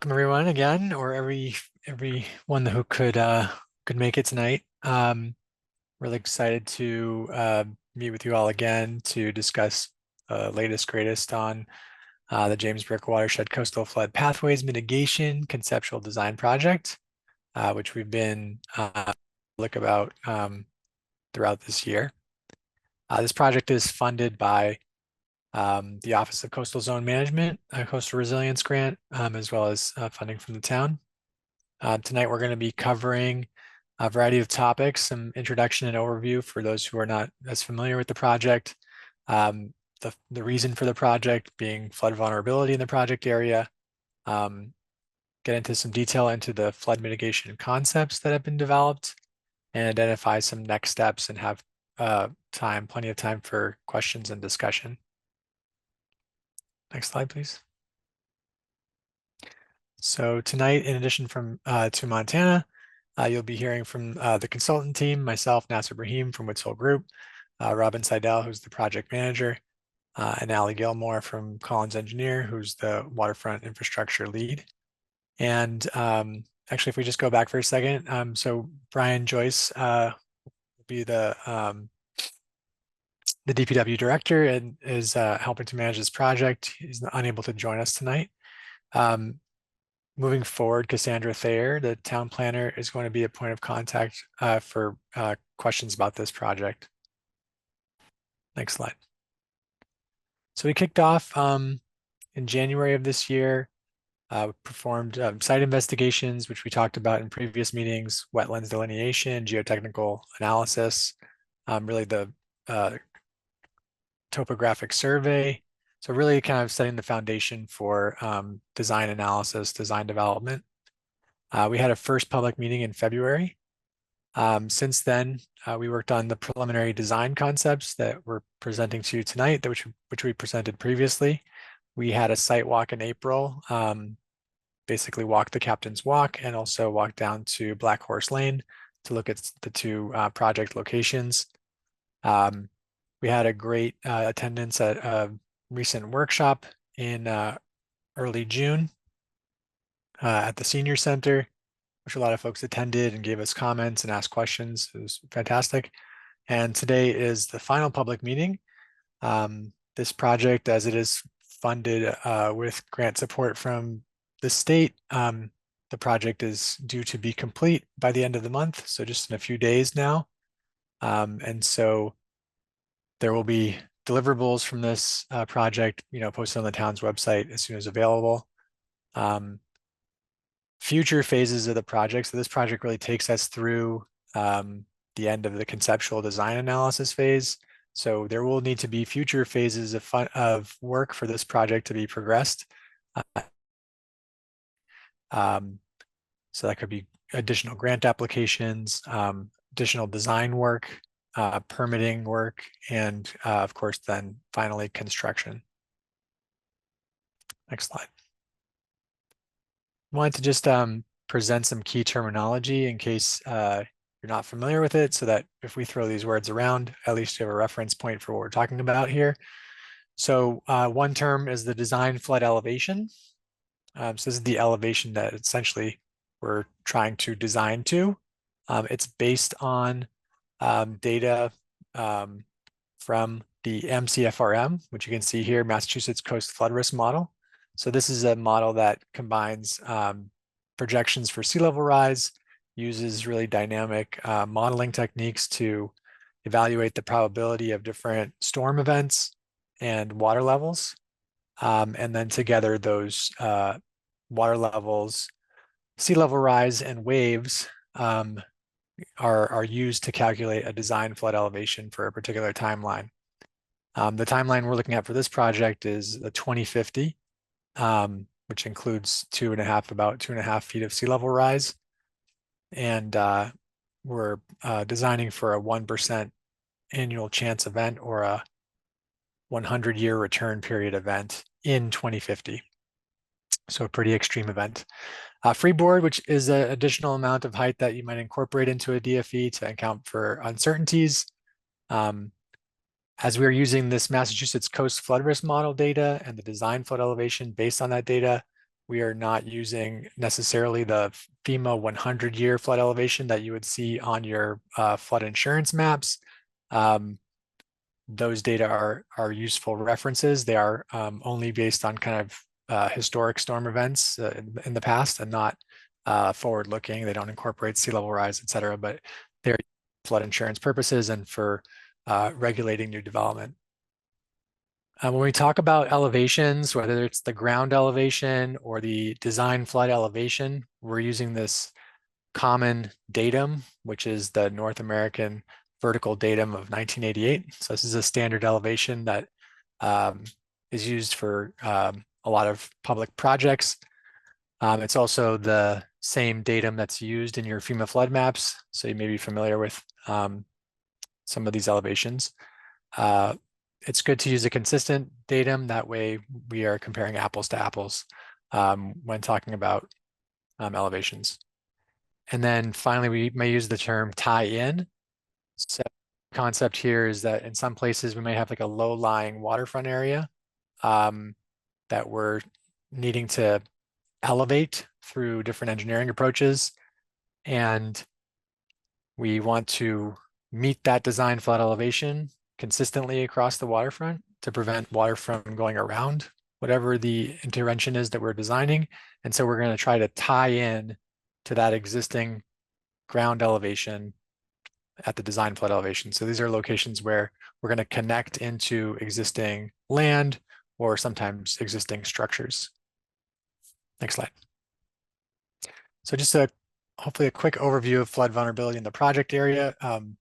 Welcome everyone again, or everyone who could make it tonight. Really excited to meet with you all again to discuss latest greatest on the James Brook Watershed Coastal Flood Pathways Mitigation Conceptual Design Project, which we've been about throughout this year. This project is funded by the Office of Coastal Zone Management, a coastal resilience grant, as well as funding from the town. Tonight, we're going to be covering a variety of topics, some introduction and overview for those who are not as familiar with the project, the reason for the project being flood vulnerability in the project area, get into some detail into the flood mitigation concepts that have been developed, and identify some next steps and have plenty of time for questions and discussion. Next slide, please. So tonight, in addition to Montana, you'll be hearing from the consultant team, myself, Nasser Brahim from Woods Hole Group, Robin Seidel, who's the project manager, and Ali Gilmore from Collins Engineer, who's the waterfront infrastructure lead. And actually, if we just go back for a second, so Brian Joyce will be the DPW director and is helping to manage this project. He's unable to join us tonight. Moving forward, Cassandra Thayer, the town planner, is going to be a point of contact for questions about this project. Next slide. So we kicked off in January of this year, performed site investigations, which we talked about in previous meetings, wetlands delineation, geotechnical analysis, really the topographic survey. So really kind of setting the foundation for design analysis, design development. We had a first public meeting in February. Since then, we worked on the preliminary design concepts that we're presenting to you tonight, which we presented previously. We had a site walk in April, basically walked the Captain's Walk and also walked down to Black Horse Lane to look at the two project locations. We had a great attendance at a recent workshop in early June at the Senior Center, which a lot of folks attended and gave us comments and asked questions. It was fantastic. And today is the final public meeting. This project, as it is funded with grant support from the state, the project is due to be complete by the end of the month, so just in a few days now. And so there will be deliverables from this project, posted on the town's website as soon as available. Future phases of the project. So this project really takes us through the end of the conceptual design analysis phase. So there will need to be future phases of work for this project to be progressed. So that could be additional grant applications, additional design work, permitting work, and of course, then finally construction. Next slide. I wanted to just present some key terminology in case you're not familiar with it, so that if we throw these words around, at least you have a reference point for what we're talking about here. So one term is the design flood elevation. So this is the elevation that essentially we're trying to design to. It's based on data from the MCFRM, which you can see here, Massachusetts Coast Flood Risk Model. So this is a model that combines projections for sea level rise, uses really dynamic modeling techniques to evaluate the probability of different storm events and water levels. And then together those water levels, sea level rise, and waves are used to calculate a design flood elevation for a particular timeline. The timeline we're looking at for this project is the 2050, which includes about 2.5 feet of sea level rise. And we're designing for a 1% annual chance event or a 100-year return period event in 2050. So a pretty extreme event. Freeboard, which is an additional amount of height that you might incorporate into a DFE to account for uncertainties. As we're using this Massachusetts Coast Flood Risk Model data and the design flood elevation based on that data, we are not using necessarily the FEMA 100-year flood elevation that you would see on your flood insurance maps. Those data are useful references. They are only based on kind of historic storm events in the past and not forward-looking. They don't incorporate sea level rise, et cetera, but they're flood insurance purposes and for regulating new development. When we talk about elevations, whether it's the ground elevation or the design flood elevation, we're using this common datum, which is the North American vertical datum of 1988. So this is a standard elevation that is used for a lot of public projects. It's also the same datum that's used in your FEMA flood maps. So you may be familiar with some of these elevations. It's good to use a consistent datum. That way we are comparing apples to apples when talking about elevations. And then finally, we may use the term tie-in. So the concept here is that in some places we may have like a low-lying waterfront area that we're needing to elevate through different engineering approaches. And we want to meet that design flood elevation consistently across the waterfront to prevent water from going around whatever the intervention is that we're designing. And so we're going to try to tie in to that existing ground elevation at the design flood elevation. So these are locations where we're going to connect into existing land or sometimes existing structures. Next slide. So just hopefully a quick overview of flood vulnerability in the project area. The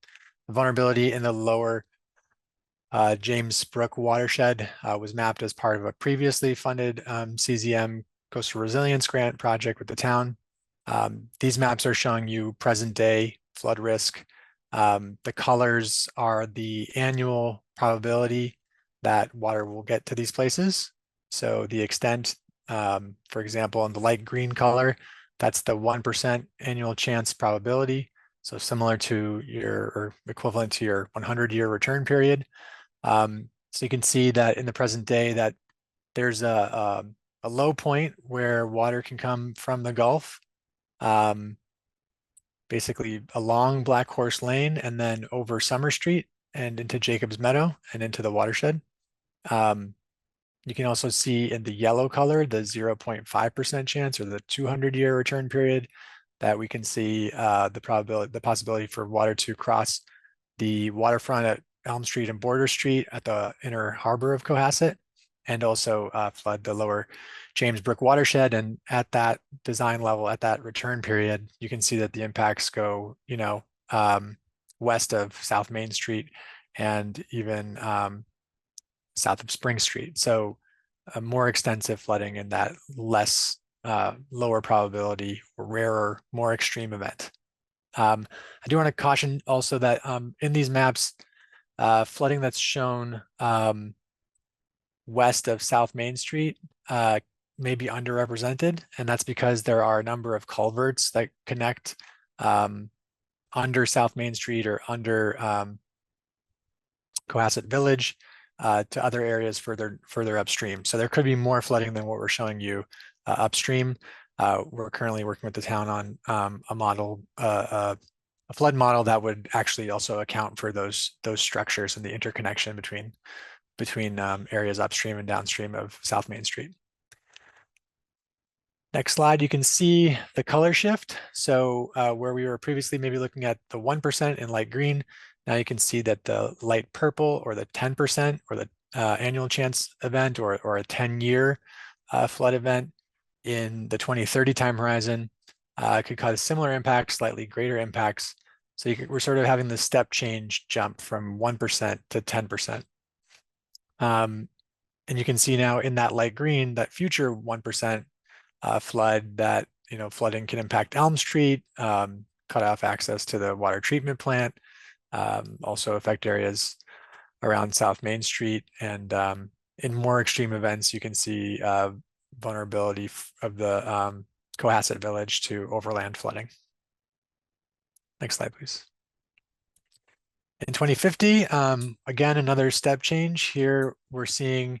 vulnerability in the lower James Brook watershed was mapped as part of a previously funded CZM coastal resilience grant project with the town. These maps are showing you present day flood risk. The colors are the annual probability that water will get to these places. So the extent, for example, in the light green color, that's the 1% annual chance probability. So similar to or equivalent to your 100-year return period. So you can see that in the present day that there's a low point where water can come from the Gulf, basically along Black Horse Lane and then over Summer Street and into Jacobs Meadow and into the watershed. You can also see in the yellow color, the 0.5% chance or the 200-year return period that we can see the possibility for water to cross the waterfront at Elm Street and Border Street at the inner harbor of Cohasset, and also flood the lower James Brook watershed. And at that design level, at that return period, you can see that the impacts go, west of South Main Street and even south of Spring Street. So more extensive flooding in that less lower probability, rarer, more extreme event. I do want to caution also that in these maps, flooding that's shown west of South Main Street may be underrepresented, and that's because there are a number of culverts that connect under South Main Street or under Cohasset Village to other areas further upstream. So there could be more flooding than what we're showing you upstream. We're currently working with the town on a model, a flood model that would actually also account for those structures and the interconnection between areas upstream and downstream of South Main Street. Next slide, you can see the color shift. So where we were previously maybe looking at the 1% in light green, now you can see that the light purple or the 10% or the annual chance event or a 10-year flood event in the 2030 time horizon could cause similar impacts, slightly greater impacts. So we're sort of having this step change jump from 1% to 10%. And you can see now in that light green, that future 1% flood that, flooding can impact Elm Street, cut off access to the water treatment plant, also affect areas around South Main Street. And in more extreme events, you can see vulnerability of the Cohasset Village to overland flooding. Next slide, please. In 2050, again, another step change here. We're seeing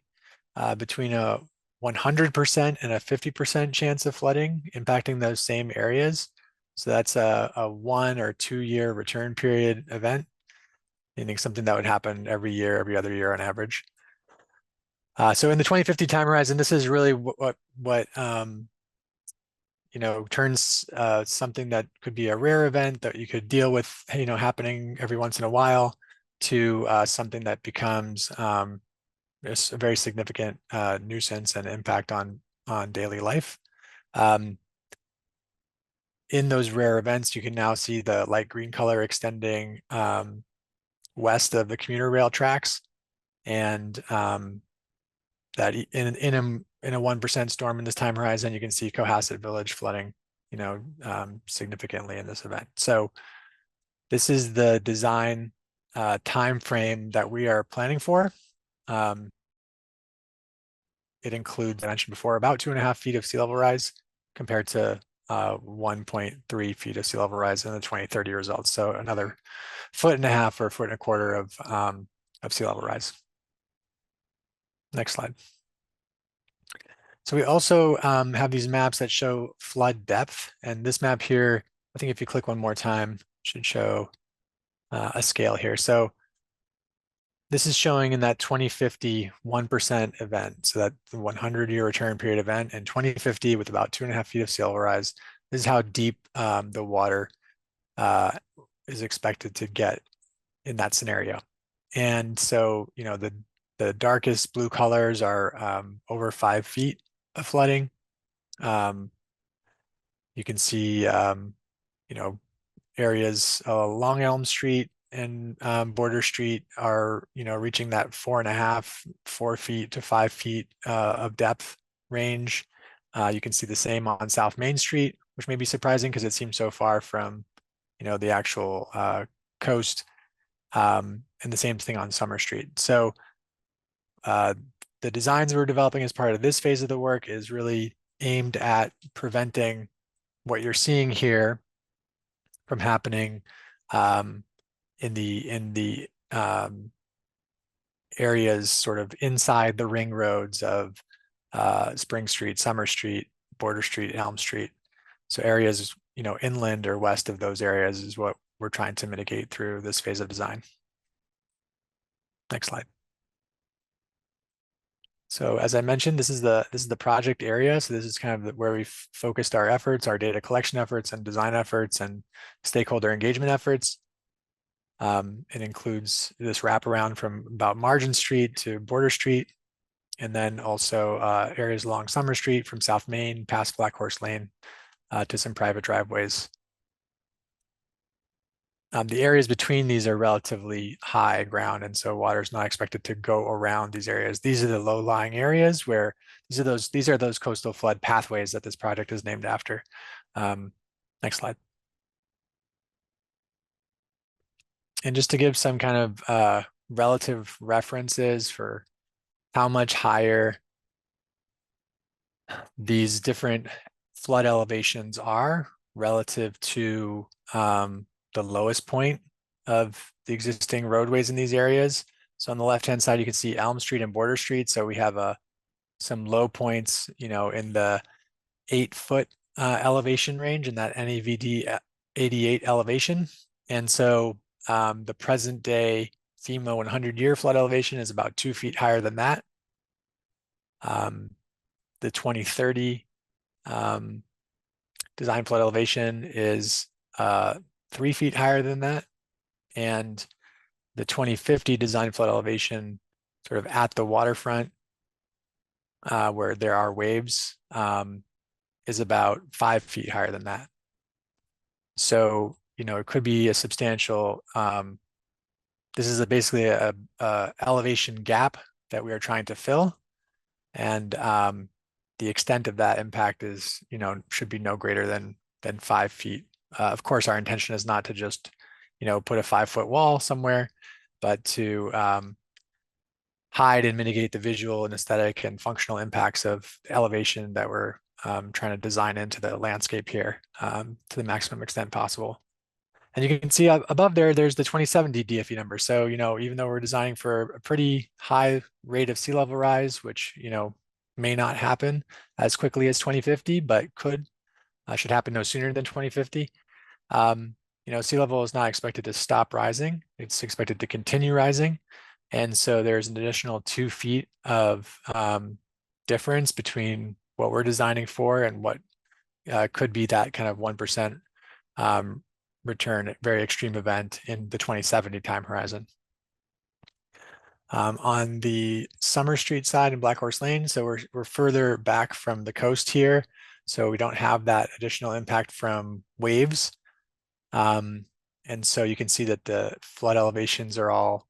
between a 100% and a 50% chance of flooding impacting those same areas. So that's a 1 or 2 year return period event, meaning something that would happen every year, every other year on average. So in the 2050 time horizon, this is really what turns something that could be a rare event that you could deal with, happening every once in a while to something that becomes a very significant nuisance and impact on daily life. In those rare events, you can now see the light green color extending west of the commuter rail tracks, and that in a 1% storm in this time horizon, you can see Cohasset Village flooding, significantly in this event. So this is the design time frame that we are planning for. It includes, I mentioned before, about 2.5 feet of sea level rise compared to 1.3 feet of sea level rise in the 2030 results. So another 1.5 or 1.25 of sea level rise. Next slide. So we also have these maps that show flood depth. And this map here, I think if you click one more time, should show a scale here. So this is showing in that 2050 1% event. So that the 100-year return period event in 2050 with about 2.5 feet of sea level rise. This is how deep the water is expected to get in that scenario. And so, the darkest blue colors are over 5 feet of flooding. You can see, areas along Elm Street and Border Street are, reaching that 4 feet to 5 feet of depth range. You can see the same on South Main Street, which may be surprising because it seems so far from, the actual coast, and the same thing on Summer Street. So the designs we're developing as part of this phase of the work is really aimed at preventing what you're seeing here from happening in the areas sort of inside the ring roads of Spring Street, Summer Street, Border Street, Elm Street. So areas, inland or west of those areas is what we're trying to mitigate through this phase of design. Next slide. So as I mentioned, this is the project area. So this is kind of where we've focused our efforts, our data collection efforts and design efforts and stakeholder engagement efforts. It includes this wraparound from about Margin Street to Border Street, and then also areas along Summer Street from South Main past Black Horse Lane to some private driveways. The areas between these are relatively high ground, and so water is not expected to go around these areas. These are the low-lying areas where these are those coastal flood pathways that this project is named after. Next slide. And just to give some kind of relative references for how much higher these different flood elevations are relative to the lowest point of the existing roadways in these areas. So on the left-hand side, you can see Elm Street and Border Street. So we have some low points, in the 8-foot elevation range in that NAVD 88 elevation. And so the present day FEMA 100-year flood elevation is about 2 feet higher than that. The 2030 design flood elevation is 3 feet higher than that. And the 2050 design flood elevation sort of at the waterfront where there are waves is about 5 feet higher than that. So, it could be a substantial, this is basically a elevation gap that we are trying to fill. And the extent of that impact is, should be no greater than 5 feet. Of course, our intention is not to just, put a 5-foot wall somewhere, but to hide and mitigate the visual and aesthetic and functional impacts of elevation that we're trying to design into the landscape here to the maximum extent possible. And you can see above there's the 2070 DFE number. So, even though we're designing for a pretty high rate of sea level rise, which, may not happen as quickly as 2050, but should happen no sooner than 2050. Sea level is not expected to stop rising. It's expected to continue rising. And so there's an additional 2 feet of difference between what we're designing for and what could be that kind of 1% return, very extreme event in the 2070 time horizon. On the Summer Street side in Black Horse Lane, so we're further back from the coast here, so we don't have that additional impact from waves. And so you can see that the flood elevations are all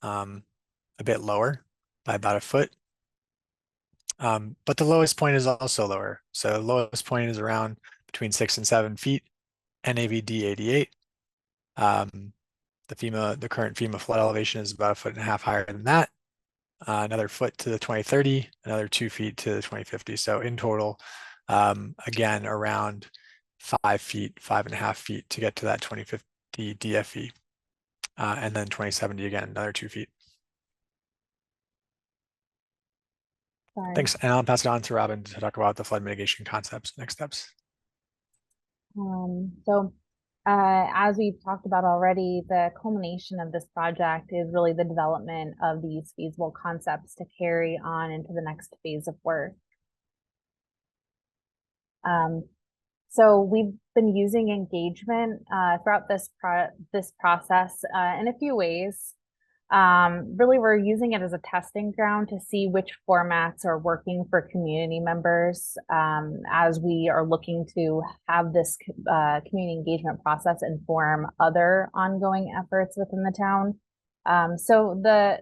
a bit lower by about a foot. But the lowest point is also lower. So the lowest point is around between 6 and 7 feet, NAVD 88. The current FEMA flood elevation is about 1.5 feet higher than that. Another foot to the 2030, another 2 feet to the 2050. So in total, again, around 5 feet, 5.5 feet to get to that 2050 DFE. And then 2070 again, another 2 feet. Sorry. Thanks. And I'll pass it on to Robin to talk about the flood mitigation concepts, next steps. As we've talked about already, the culmination of this project is really the development of these feasible concepts to carry on into the next phase of work. So we've been using engagement throughout this process in a few ways. Really, we're using it as a testing ground to see which formats are working for community members as we are looking to have this community engagement process inform other ongoing efforts within the town. So the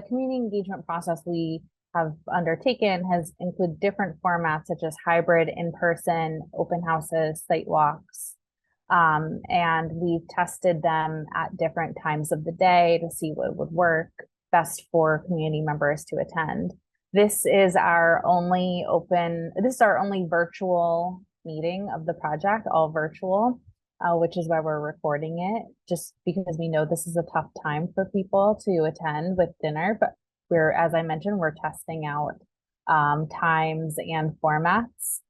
community engagement process we have undertaken has included different formats such as hybrid, in-person, open houses, site walks. And we've tested them at different times of the day to see what would work best for community members to attend. This is our only virtual meeting of the project, all virtual, which is why we're recording it, just because we know this is a tough time for people to attend with dinner. But as I mentioned, we're testing out times and formats.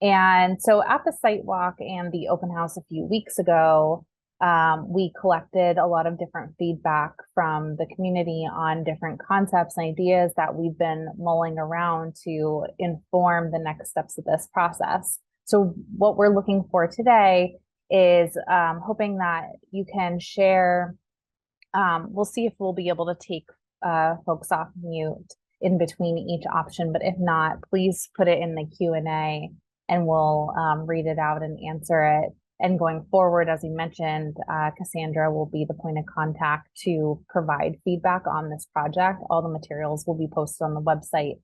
And so at the site walk and the open house a few weeks ago, we collected a lot of different feedback from the community on different concepts and ideas that we've been mulling around to inform the next steps of this process. So what we're looking for today is hoping that you can share. We'll see if we'll be able to take folks off mute in between each option, but if not, please put it in the Q&A and we'll read it out and answer it. And going forward, as we mentioned, Cassandra will be the point of contact to provide feedback on this project. All the materials will be posted on the website.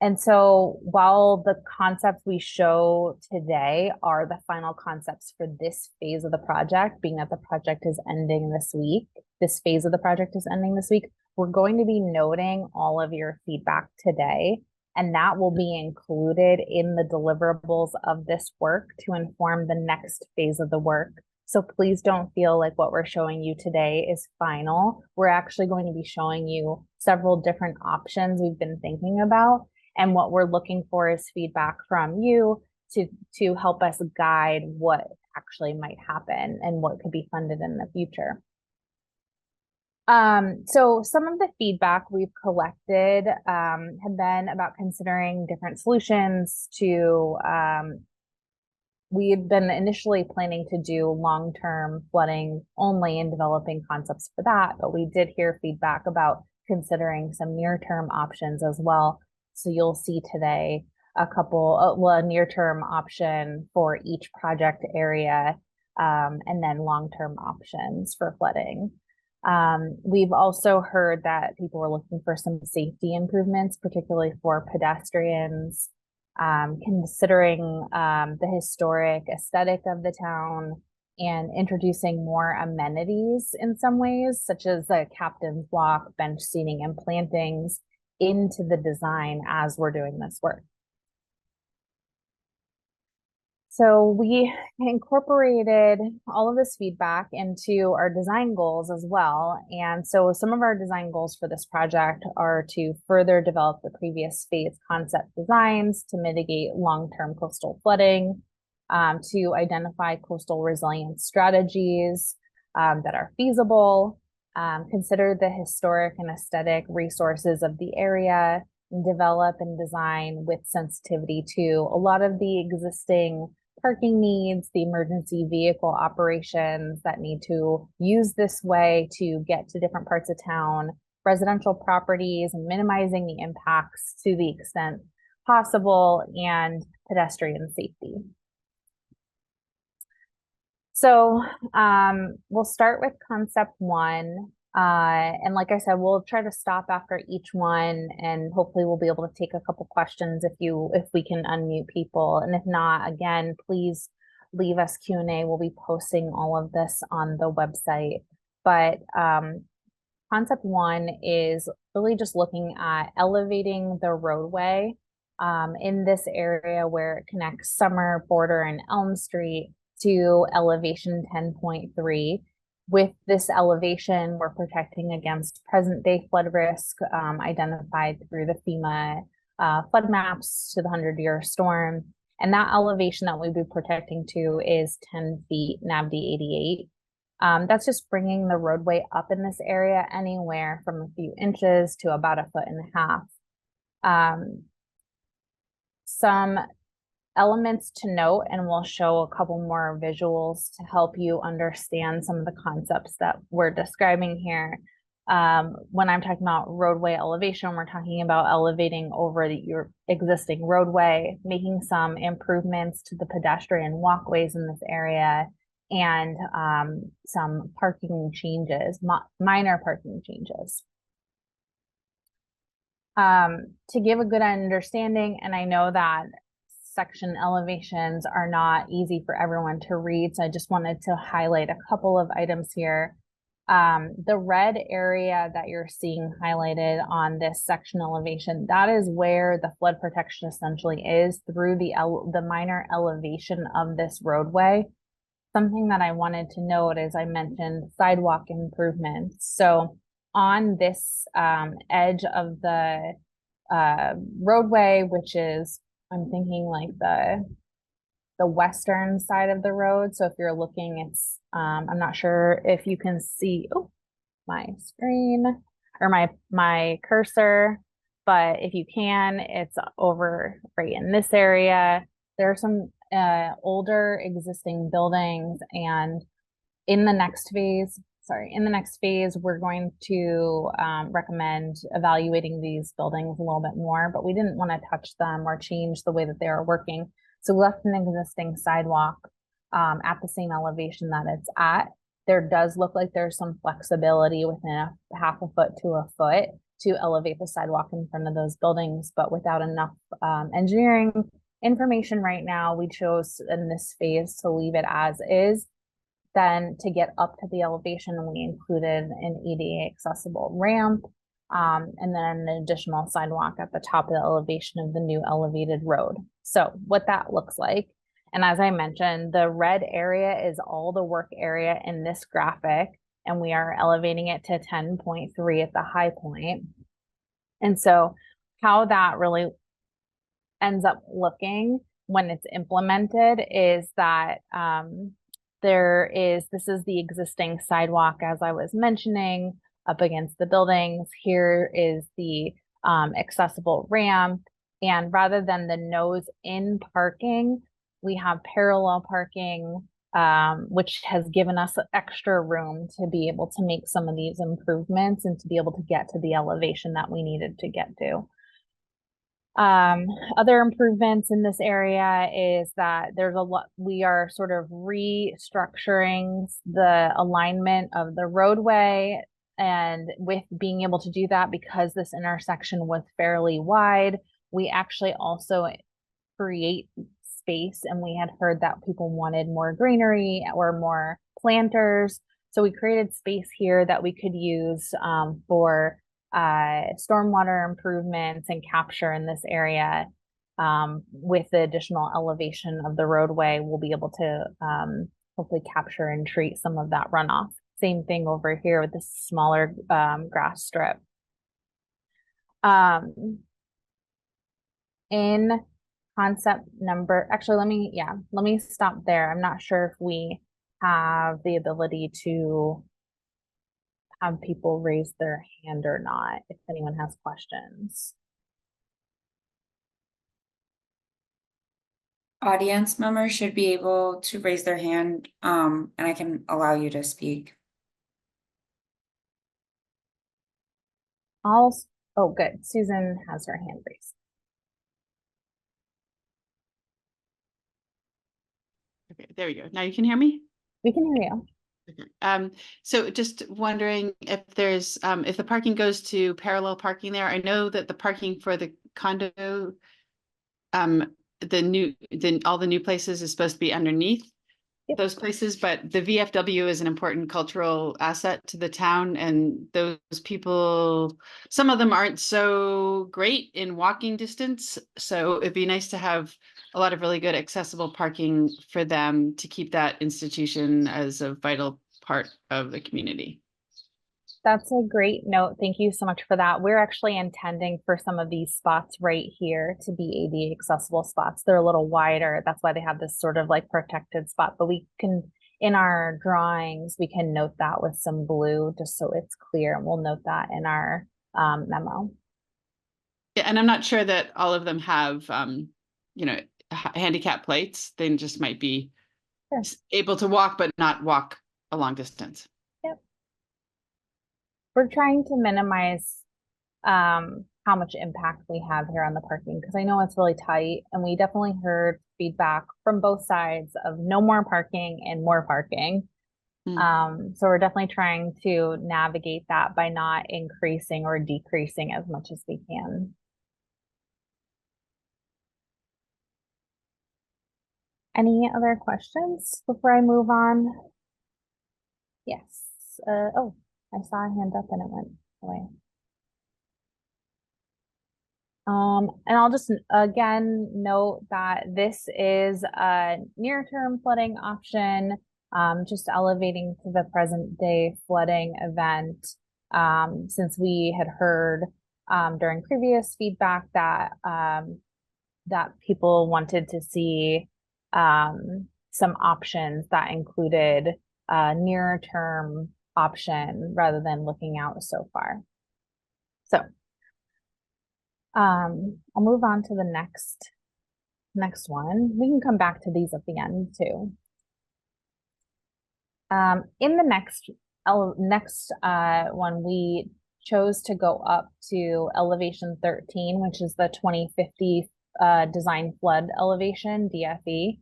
And so while the concepts we show today are the final concepts for this phase of the project, being that the project is ending this week, this phase of the project is ending this week, we're going to be noting all of your feedback today, and that will be included in the deliverables of this work to inform the next phase of the work. So please don't feel like what we're showing you today is final. We're actually going to be showing you several different options we've been thinking about. And what we're looking for is feedback from you to help us guide what actually might happen and what could be funded in the future. So some of the feedback we've collected have been about considering different solutions to, we had been initially planning to do long-term flooding only and developing concepts for that, but we did hear feedback about considering some near-term options as well. So you'll see today a near-term option for each project area, and then long-term options for flooding. We've also heard that people are looking for some safety improvements, particularly for pedestrians, considering the historic aesthetic of the town and introducing more amenities in some ways, such as the captain's walk, bench seating, and plantings into the design as we're doing this work. So we incorporated all of this feedback into our design goals as well. And so some of our design goals for this project are to further develop the previous phase concept designs to mitigate long-term coastal flooding, to identify coastal resilience strategies that are feasible, consider the historic and aesthetic resources of the area, and develop and design with sensitivity to a lot of the existing parking needs, the emergency vehicle operations that need to use this way to get to different parts of town, residential properties, and minimizing the impacts to the extent possible, and pedestrian safety. So we'll start with concept one. And like I said, we'll try to stop after each one, and hopefully we'll be able to take a couple questions if we can unmute people. And if not, again, please leave us Q&A. We'll be posting all of this on the website. But concept one is really just looking at elevating the roadway in this area where it connects Summer, Border, and Elm Street to elevation 10.3. With this elevation, we're protecting against present day flood risk identified through the FEMA flood maps to the 100-year storm. And that elevation that we'd be protecting to is 10 feet NAVD 88. That's just bringing the roadway up in this area anywhere from a few inches to about 1.5 feet. Some elements to note, and we'll show a couple more visuals to help you understand some of the concepts that we're describing here. When I'm talking about roadway elevation, we're talking about elevating over your existing roadway, making some improvements to the pedestrian walkways in this area, and some parking changes, minor parking changes. To give a good understanding, and I know that section elevations are not easy for everyone to read, so I just wanted to highlight a couple of items here. The red area that you're seeing highlighted on this section elevation, that is where the flood protection essentially is through the minor elevation of this roadway. Something that I wanted to note is I mentioned sidewalk improvements. So on this edge of the roadway, which is, I'm thinking like the western side of the road. So if you're looking, it's I'm not sure if you can see my screen or my cursor, but if you can, it's over right in this area. There are some older existing buildings, and in the next phase, we're going to recommend evaluating these buildings a little bit more, but we didn't want to touch them or change the way that they are working. So we left an existing sidewalk at the same elevation that it's at. There does look like there's some flexibility within a 0.5 foot to 1 foot to elevate the sidewalk in front of those buildings, but without enough engineering information right now, we chose in this phase to leave it as is. Then to get up to the elevation, we included an ADA accessible ramp, and then an additional sidewalk at the top of the elevation of the new elevated road. So what that looks like, and as I mentioned, the red area is all the work area in this graphic, and we are elevating it to 10.3 at the high point. And so how that really ends up looking when it's implemented is that this is the existing sidewalk, as I was mentioning, up against the buildings. Here is the accessible ramp. And rather than the nose in parking, we have parallel parking, which has given us extra room to be able to make some of these improvements and to be able to get to the elevation that we needed to get to. Other improvements in this area is that there's a lot, we are sort of restructuring the alignment of the roadway, and with being able to do that, because this intersection was fairly wide, we actually also create space, and we had heard that people wanted more greenery or more planters. So we created space here that we could use for stormwater improvements and capture in this area. with the additional elevation of the roadway, we'll be able to hopefully capture and treat some of that runoff. Same thing over here with this smaller grass strip. In concept number, actually, let me stop there. I'm not sure if we have the ability to have people raise their hand or not, if anyone has questions. Audience members should be able to raise their hand, and I can allow you to speak. Oh, good. Susan has her hand raised. Okay, there we go. Now you can hear me? We can hear you. Okay. So just wondering if there's if the parking goes to parallel parking there. I know that the parking for the condo, all the new places is supposed to be underneath those places, but the VFW is an important cultural asset to the town, and those people, some of them aren't so great in walking distance. So it'd be nice to have a lot of really good accessible parking for them to keep that institution as a vital part of the community. That's a great note. Thank you so much for that. We're actually intending for some of these spots right here to be ADA accessible spots. They're a little wider. That's why they have this sort of like protected spot, but we can, in our drawings, we can note that with some blue just so it's clear, and we'll note that in our memo. Yeah, and I'm not sure that all of them have, handicap plates. They just might be able to walk, but not walk a long distance. Yep. We're trying to minimize how much impact we have here on the parking, because I know it's really tight, and we definitely heard feedback from both sides of no more parking and more parking. So we're definitely trying to navigate that by not increasing or decreasing as much as we can. Any other questions before I move on? Yes. Oh, I saw a hand up and it went away. And I'll just again note that this is a near-term flooding option, just elevating to the present day flooding event. Since we had heard during previous feedback that that people wanted to see some options that included a near-term option rather than looking out so far. So I'll move on to the next one. We can come back to these at the end too. In the next one, we chose to go up to elevation 13, which is the 2050 design flood elevation, DFE.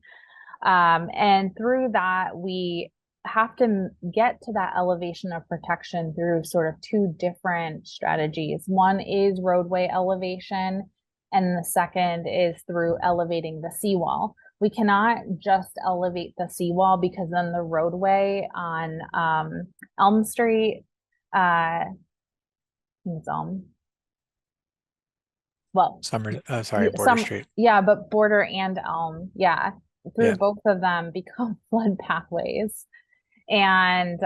And through that, we have to get to that elevation of protection through sort of two different strategies. One is roadway elevation, and the second is through elevating the seawall. We cannot just elevate the seawall, because then the roadway on Elm Street, I think it's Elm. Well, Border Street. Yeah, but Border and Elm, yeah, through both of them become flood pathways. And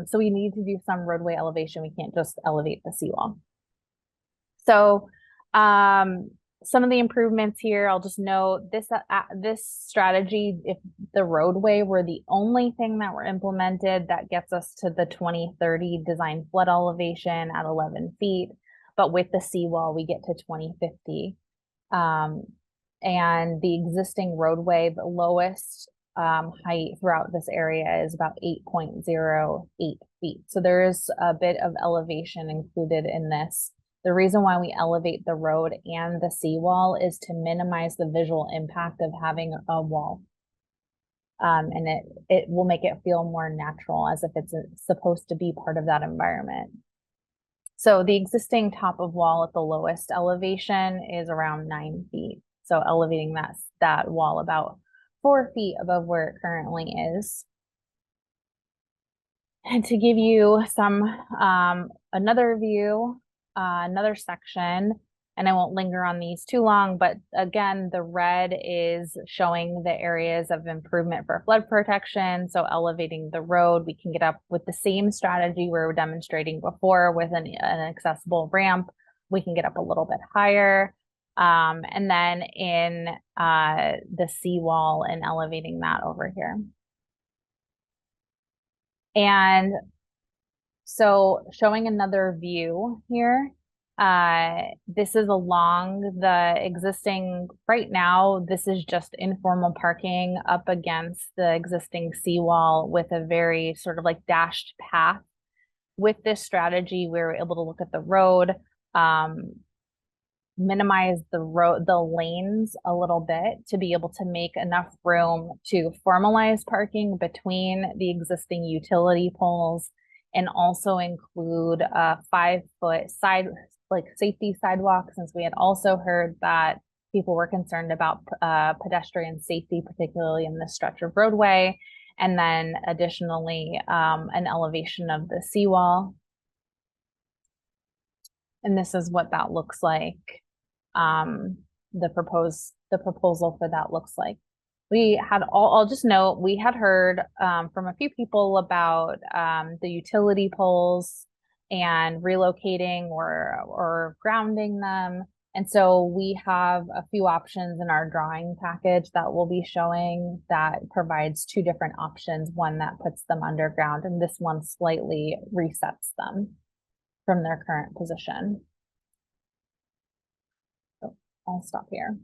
so we need to do some roadway elevation. We can't just elevate the seawall. So some of the improvements here, I'll just note this strategy, if the roadway were the only thing that were implemented, that gets us to the 2030 design flood elevation at 11 feet. But with the seawall, we get to 2050. And the existing roadway, the lowest height throughout this area is about 8.08 feet. So there is a bit of elevation included in this. The reason why we elevate the road and the seawall is to minimize the visual impact of having a wall. And it will make it feel more natural, as if it's supposed to be part of that environment. So the existing top of wall at the lowest elevation is around 9 feet. So elevating that wall about 4 feet above where it currently is. And to give you some another view, another section, And I won't linger on these too long, but again, the red is showing the areas of improvement for flood protection. So elevating the road, we can get up with the same strategy we were demonstrating before with an accessible ramp. We can get up a little bit higher. And then in the seawall and elevating that over here. And so showing another view here. This is along the existing, right now, this is just informal parking up against the existing seawall with a very sort of like dashed path. With this strategy, we were able to look at the road, minimize the lanes a little bit to be able to make enough room to formalize parking between the existing utility poles and also include a 5-foot side, like safety sidewalk, since we had also heard that people were concerned about pedestrian safety, particularly in this stretch of roadway. And then additionally, an elevation of the seawall. And this is what that looks like. The proposal for that looks like. We had I'll just note, we had heard from a few people about the utility poles and relocating or grounding them. And so we have a few options in our drawing package that we'll be showing that provides 2 different options, one that puts them underground and this one slightly resets them from their current position. So I'll stop here.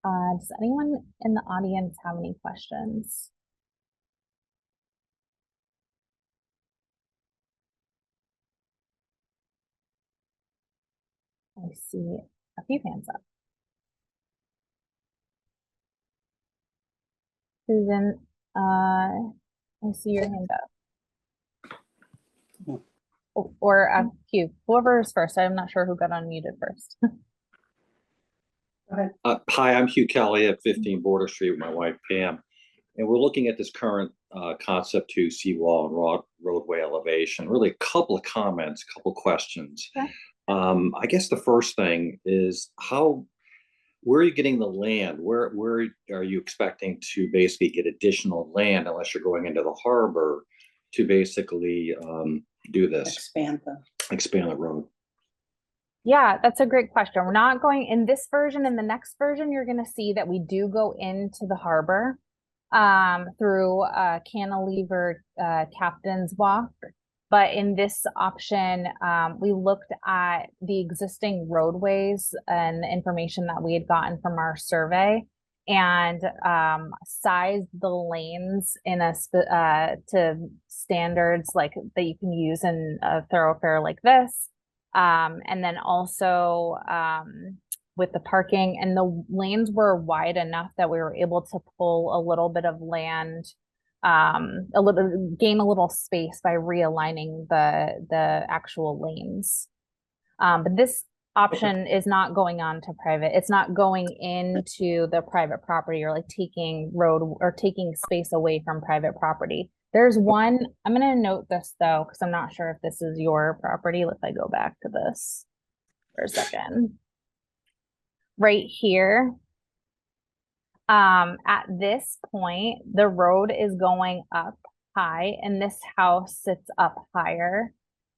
Does anyone in the audience have any questions? I see a few hands up. Susan, I see your hand up. Or Hugh, whoever's first. I'm not sure who got unmuted first. Hi, I'm Hugh Kelly at 15 Border Street with my wife Pam, and we're looking at this current concept 2 seawall and roadway elevation. Really, a couple of comments, a couple of questions. Okay. I guess the first thing is where are you getting the land? Where are you expecting to basically get additional land, unless you're going into the harbor to basically do this? Expand the road. Yeah, that's a great question. We're not going in this version. In the next version, you're going to see that we do go into the harbor through cantilever captain's walk. But in this option, we looked at the existing roadways and information that we had gotten from our survey and sized the lanes in to standards like that you can use in a thoroughfare like this. And then also with the parking, and the lanes were wide enough that we were able to pull a little bit of land, gain a little space by realigning the actual lanes. But this option is not going on to private. It's not going into the private property or like taking road or taking space away from private property. There's one, I'm going to note this though, because I'm not sure if this is your property. If I go back to this for a second. Right here, at this point, the road is going up high and this house sits up higher.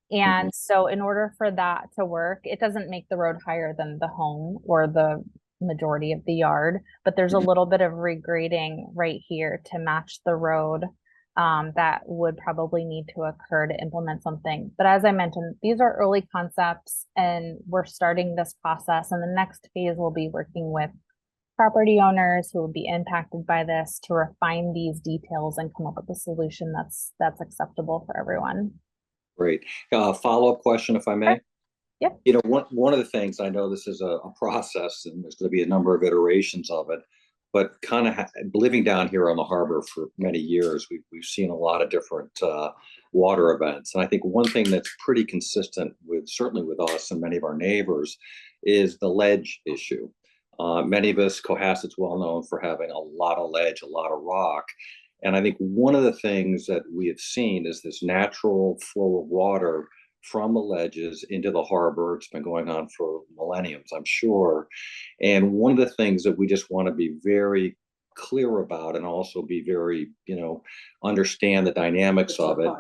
And so in order for that to work, it doesn't make the road higher than the home or the majority of the yard, but there's a little bit of regrading right here to match the road. That would probably need to occur to implement something. But as I mentioned, these are early concepts and we're starting this process. And the next phase will be working with property owners who will be impacted by this to refine these details and come up with a solution that's acceptable for everyone. Great. Follow-up question, if I may. Sure. Yep. You know, one of the things, I know this is a process and there's going to be a number of iterations of it, but kind of living down here on the harbor for many years, we've seen a lot of different water events. And I think one thing that's pretty consistent with, certainly with us and many of our neighbors, is the ledge issue. Many of us, Cohasset's well known for having a lot of ledge, a lot of rock. And I think one of the things that we have seen is this natural flow of water from the ledges into the harbor. It's been going on for millenniums, I'm sure. And one of the things that we just want to be very clear about, and also be very, understand the dynamics of it,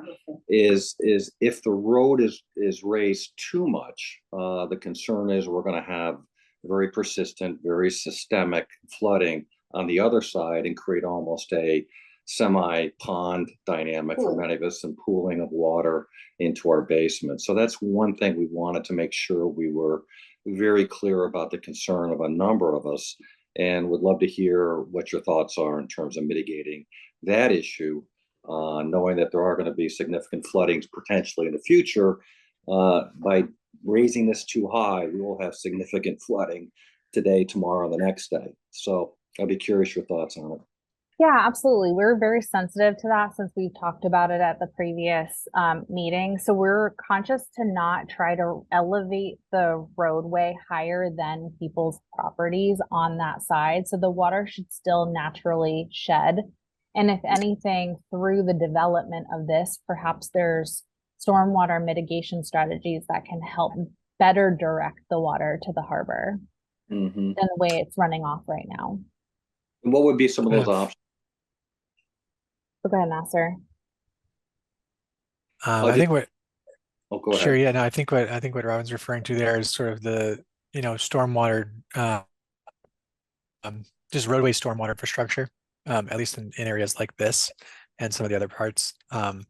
is if the road is raised too much, the concern is we're going to have very persistent, very systemic flooding on the other side and create almost a semi-pond dynamic for many of us, and pooling of water into our basement. So that's one thing we wanted to make sure we were very clear about, the concern of a number of us, and would love to hear what your thoughts are in terms of mitigating that issue, knowing that there are going to be significant floodings potentially in the future. By raising this too high, we will have significant flooding today, tomorrow, the next day. So I'd be curious your thoughts on it. Yeah, absolutely. We're very sensitive to that since we've talked about it at the previous meeting. So we're conscious to not try to elevate the roadway higher than people's properties on that side. So the water should still naturally shed. And if anything, through the development of this, perhaps there's stormwater mitigation strategies that can help better direct the water to the harbor than the way it's running off right now. And what would be some of those options? Go ahead, Nasser. I think what. Oh, go ahead. Sure. Yeah. No. I think what Robin's referring to there is sort of the stormwater, just roadway stormwater infrastructure, at least in areas like this and some of the other parts. But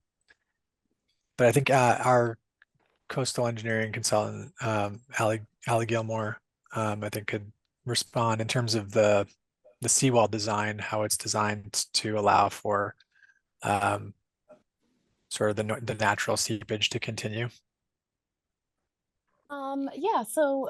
I think our coastal engineering consultant, Allie Gilmore, I think could respond in terms of the seawall design, how it's designed to allow for sort of the natural seepage to continue. Yeah, so,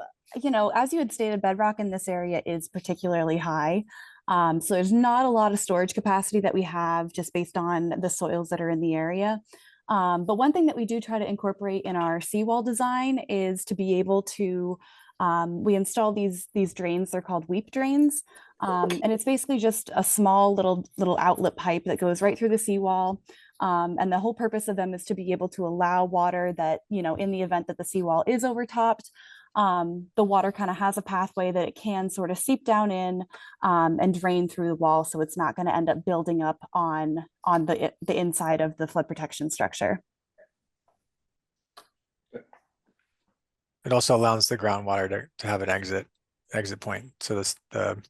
as you had stated, bedrock in this area is particularly high. So there's not a lot of storage capacity that we have just based on the soils that are in the area. But one thing that we do try to incorporate in our seawall design is to be able to, we install these drains, they're called weep drains. And it's basically just a small little outlet pipe that goes right through the seawall. And the whole purpose of them is to be able to allow water that, in the event that the seawall is overtopped, the water kind of has a pathway that it can sort of seep down in and drain through the wall. So it's not going to end up building up on the inside of the flood protection structure. It also allows the groundwater to have an exit point. So the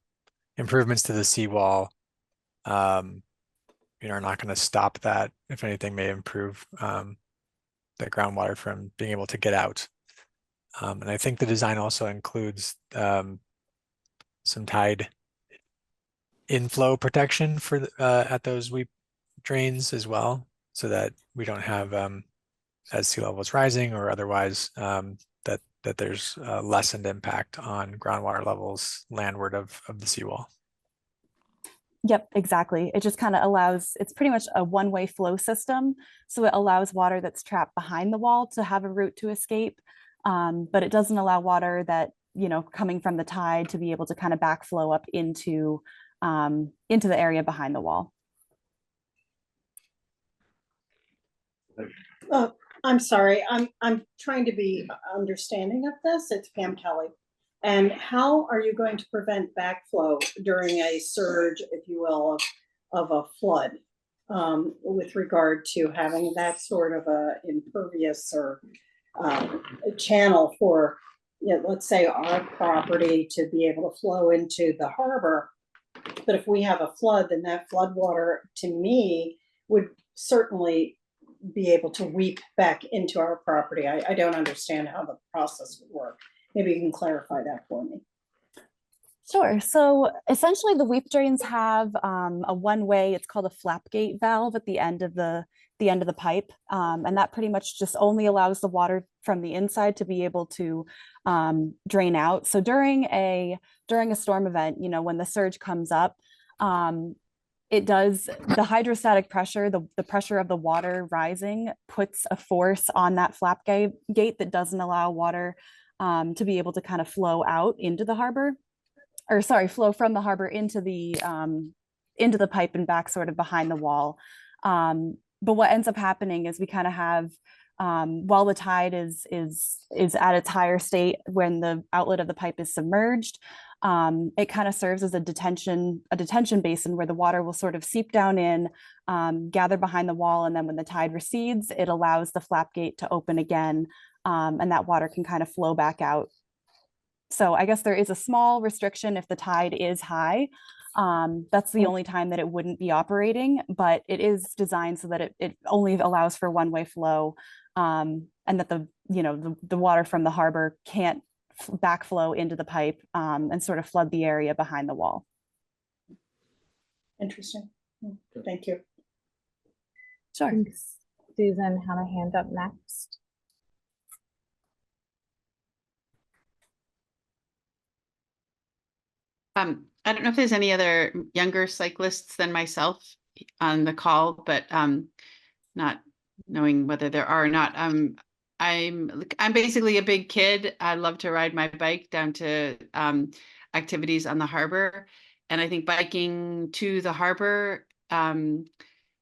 improvements to the seawall, are not going to stop that. If anything, may improve the groundwater from being able to get out. And I think the design also includes some tide inflow protection for at those weep drains as well, so that we don't have as sea levels rising or otherwise that there's lessened impact on groundwater levels landward of the seawall. Yep, exactly. It just kind of allows, it's pretty much a one-way flow system. So it allows water that's trapped behind the wall to have a route to escape. But it doesn't allow water that, coming from the tide to be able to kind of backflow up into the area behind the wall. I'm sorry, I'm trying to be understanding of this. It's Pam Kelly. And how are you going to prevent backflow during a surge, if you will, of a flood, with regard to having that sort of a impervious or a channel for, let's say our property to be able to flow into the harbor? But if we have a flood, then that flood water, to me, would certainly be able to weep back into our property. I don't understand how the process would work. Maybe you can clarify that for me. Sure. So essentially the weep drains have a one-way, it's called a flap gate valve at the end of the pipe. And that pretty much just only allows the water from the inside to be able to drain out. So during a storm event, when the surge comes up, the hydrostatic pressure, the pressure of the water rising puts a force on that flap gate that doesn't allow water to be able to kind of flow out into the harbor, or sorry, flow from the harbor into the pipe and back sort of behind the wall. But what ends up happening is we kind of have While the tide is at its higher state when the outlet of the pipe is submerged, it kind of serves as a detention basin where the water will sort of seep down in, gather behind the wall, and then when the tide recedes, it allows the flap gate to open again, and that water can kind of flow back out. So I guess there is a small restriction if the tide is high. That's the only time that it wouldn't be operating, but it is designed so that it only allows for one-way flow, and that the water from the harbor can't backflow into the pipe and sort of flood the area behind the wall. Interesting. Thank you. Sure. Thanks. Susan had a hand up next. I don't know if there's any other younger cyclists than myself on the call, but not knowing whether there are or not. I'm basically a big kid. I love to ride my bike down to activities on the harbor, and I think biking to the harbor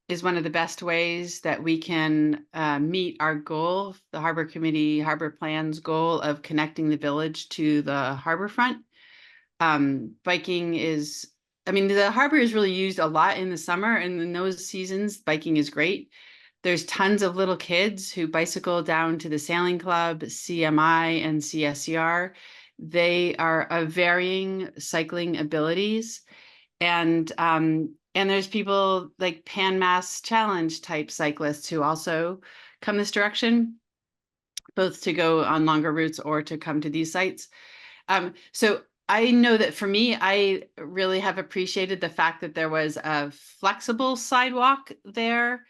is one of the best ways that we can meet our goal, the Harbor Committee Harbor Plan's goal of connecting the village to the harbor front. Biking is, I mean, the harbor is really used a lot in the summer, and in those seasons, biking is great. There's tons of little kids who bicycle down to the Sailing Club, CMI, and CSCR. They are of varying cycling abilities, and there's people like Pan Mass Challenge type cyclists who also come this direction, both to go on longer routes or to come to these sites. So I know that for me, I really have appreciated the fact that there was a flexible sidewalk there,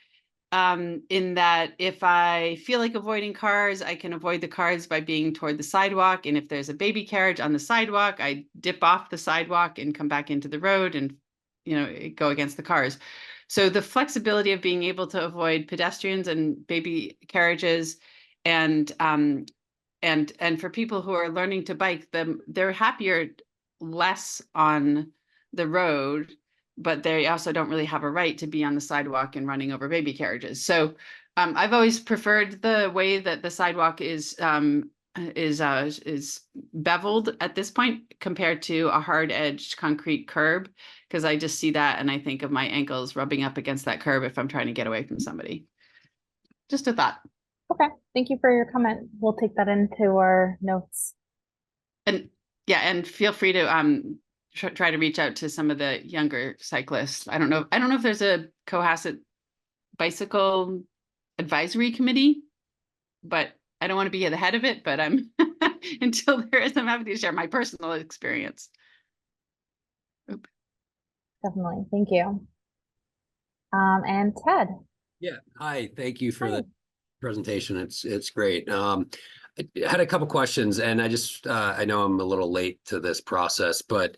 in that if I feel like avoiding cars, I can avoid the cars by being toward the sidewalk. And if there's a baby carriage on the sidewalk, I dip off the sidewalk and come back into the road and, go against the cars. So the flexibility of being able to avoid pedestrians and baby carriages, and for people who are learning to bike, they're happier less on the road, but they also don't really have a right to be on the sidewalk and running over baby carriages. So I've always preferred the way that the sidewalk is beveled at this point compared to a hard-edged concrete curb, because I just see that and I think of my ankles rubbing up against that curb if I'm trying to get away from somebody. Just a thought. Okay, thank you for your comment. We'll take that into our notes. And yeah, and feel free to try to reach out to some of the younger cyclists. I don't know if there's a Cohasset bicycle advisory committee, but I don't want to be at the head of it, but I'm until there is, I'm happy to share my personal experience. Oop. Definitely, thank you. And Ted. Yeah, hi, thank you for the presentation. It's great. I had a couple questions, and I know I'm a little late to this process, but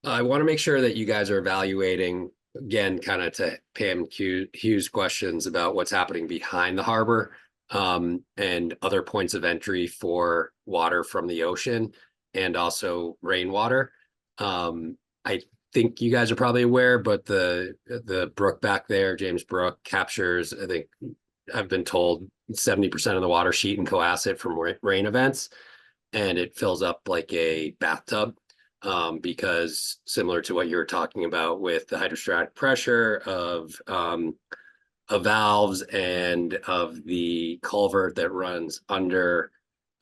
I want to make sure that you guys are evaluating, again, kind of to Pam Hughes' questions about what's happening behind the harbor, and other points of entry for water from the ocean and also rainwater. I think you guys are probably aware, but the brook back there, James Brook, captures, I think I've been told, 70% of the water sheet in Cohasset from rain events, and it fills up like a bathtub, because similar to what you were talking about with the hydrostatic pressure of valves and of the culvert that runs under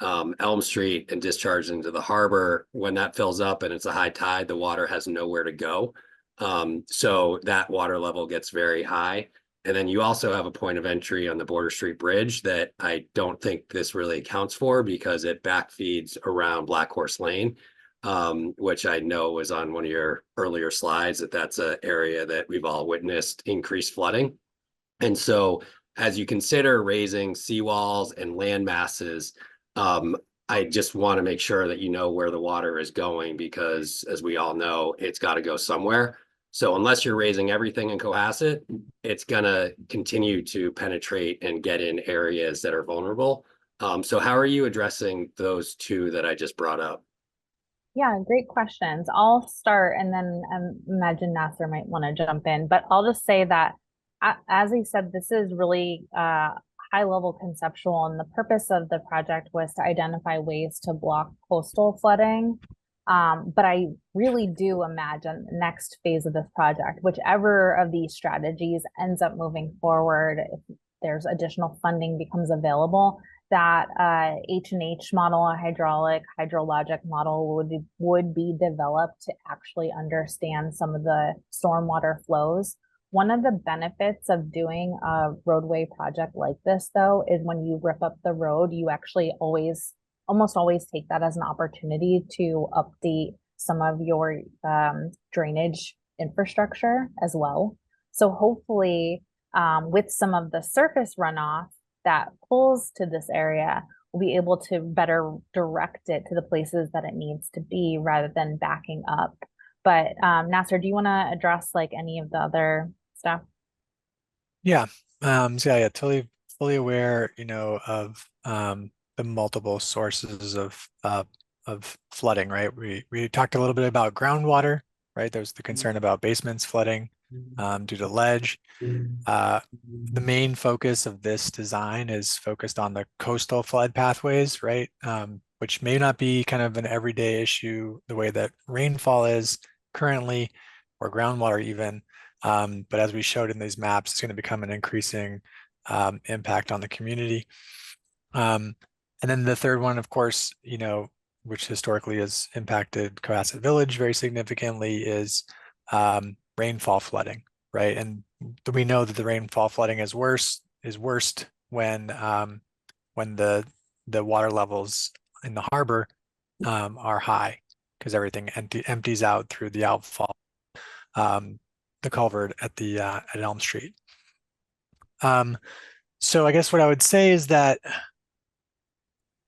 Elm Street and discharges into the harbor, when that fills up and it's a high tide, the water has nowhere to go. So that water level gets very high. And then you also have a point of entry on the Border Street Bridge that I don't think this really accounts for, because it backfeeds around Black Horse Lane, which I know was on one of your earlier slides, that's an area that we've all witnessed increased flooding. And so as you consider raising seawalls and land masses, I just want to make sure that you know where the water is going, because as we all know, it's got to go somewhere. So unless you're raising everything in Cohasset, it's going to continue to penetrate and get in areas that are vulnerable. So how are you addressing those two that I just brought up? Yeah, great questions. I'll start, and then imagine Nasser might want to jump in, but I'll just say that, as he said, this is really high level conceptual, and the purpose of the project was to identify ways to block coastal flooding. But I really do imagine the next phase of this project, whichever of these strategies ends up moving forward, if there's additional funding becomes available, that H&H model, a hydrologic model would be developed to actually understand some of the stormwater flows. One of the benefits of doing a roadway project like this, though, is when you rip up the road, you actually almost always take that as an opportunity to update some of your drainage infrastructure as well. So hopefully, with some of the surface runoff that pulls to this area, we'll be able to better direct it to the places that it needs to be rather than backing up. But Nasser, do you want to address like any of the other stuff? Yeah. So yeah, totally fully aware, of the multiple sources of flooding, right? We talked a little bit about groundwater, right? There's the concern about basements flooding due to ledge. The main focus of this design is focused on the coastal flood pathways, right? Which may not be kind of an everyday issue the way that rainfall is currently, or groundwater even. But as we showed in these maps, it's going to become an increasing impact on the community. And then the third one, of course, which historically has impacted Cohasset Village very significantly, is rainfall flooding, right? And we know that the rainfall flooding is worst when the water levels in the harbor are high, because everything empties out through the outfall, the culvert at Elm Street. So I guess what I would say is that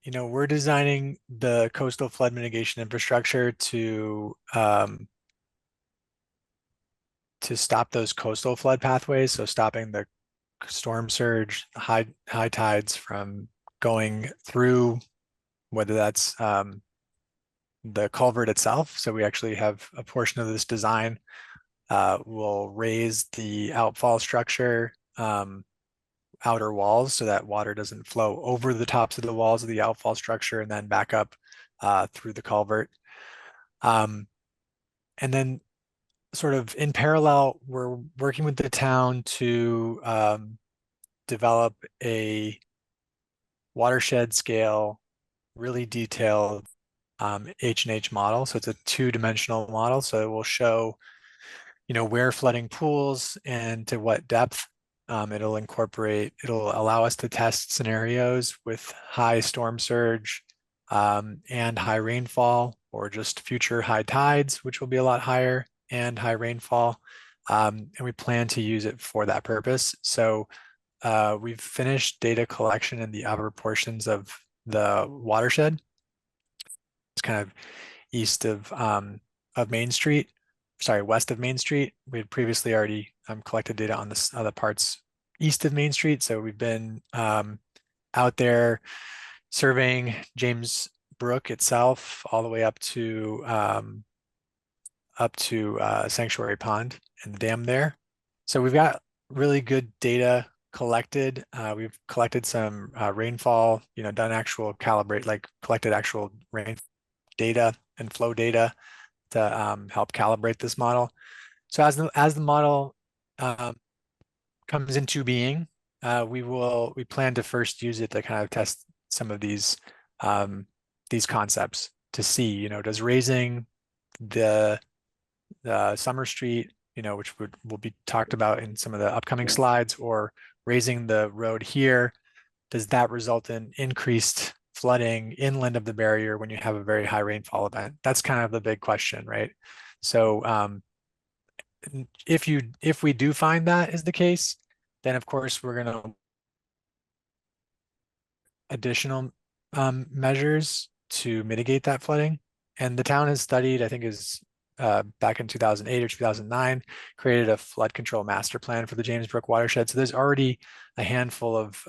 we're designing the coastal flood mitigation infrastructure to stop those coastal flood pathways, so stopping the storm surge, high tides from going through, whether that's the culvert itself. So we actually have a portion of this design will raise the outfall structure outer walls so that water doesn't flow over the tops of the walls of the outfall structure and then back up through the culvert. And then sort of in parallel, we're working with the town to develop a watershed scale, really detailed H&H model. So it's a two-dimensional model. So it will show, where flooding pools and to what depth. It'll allow us to test scenarios with high storm surge and high rainfall, or just future high tides, which will be a lot higher, and high rainfall. And we plan to use it for that purpose. So we've finished data collection in the upper portions of the watershed. It's kind of east of Main Street. Sorry, west of Main Street. We had previously already collected data on this other parts east of Main Street. So we've been out there surveying James Brook itself all the way up to Sanctuary Pond and the dam there. So we've got really good data collected. We've collected some rainfall, done actual collected actual rain data and flow data to help calibrate this model. So as the model comes into being, we plan to first use it to kind of test some of these concepts to see, does raising the Summer Street, which will be talked about in some of the upcoming slides, or raising the road here, does that result in increased flooding inland of the barrier when you have a very high rainfall event? That's kind of the big question, right? So if we do find that is the case, then of course we're going to additional measures to mitigate that flooding. And the town has studied, I think is back in 2008 or 2009, created a flood control master plan for the James Brook watershed. So there's already a handful of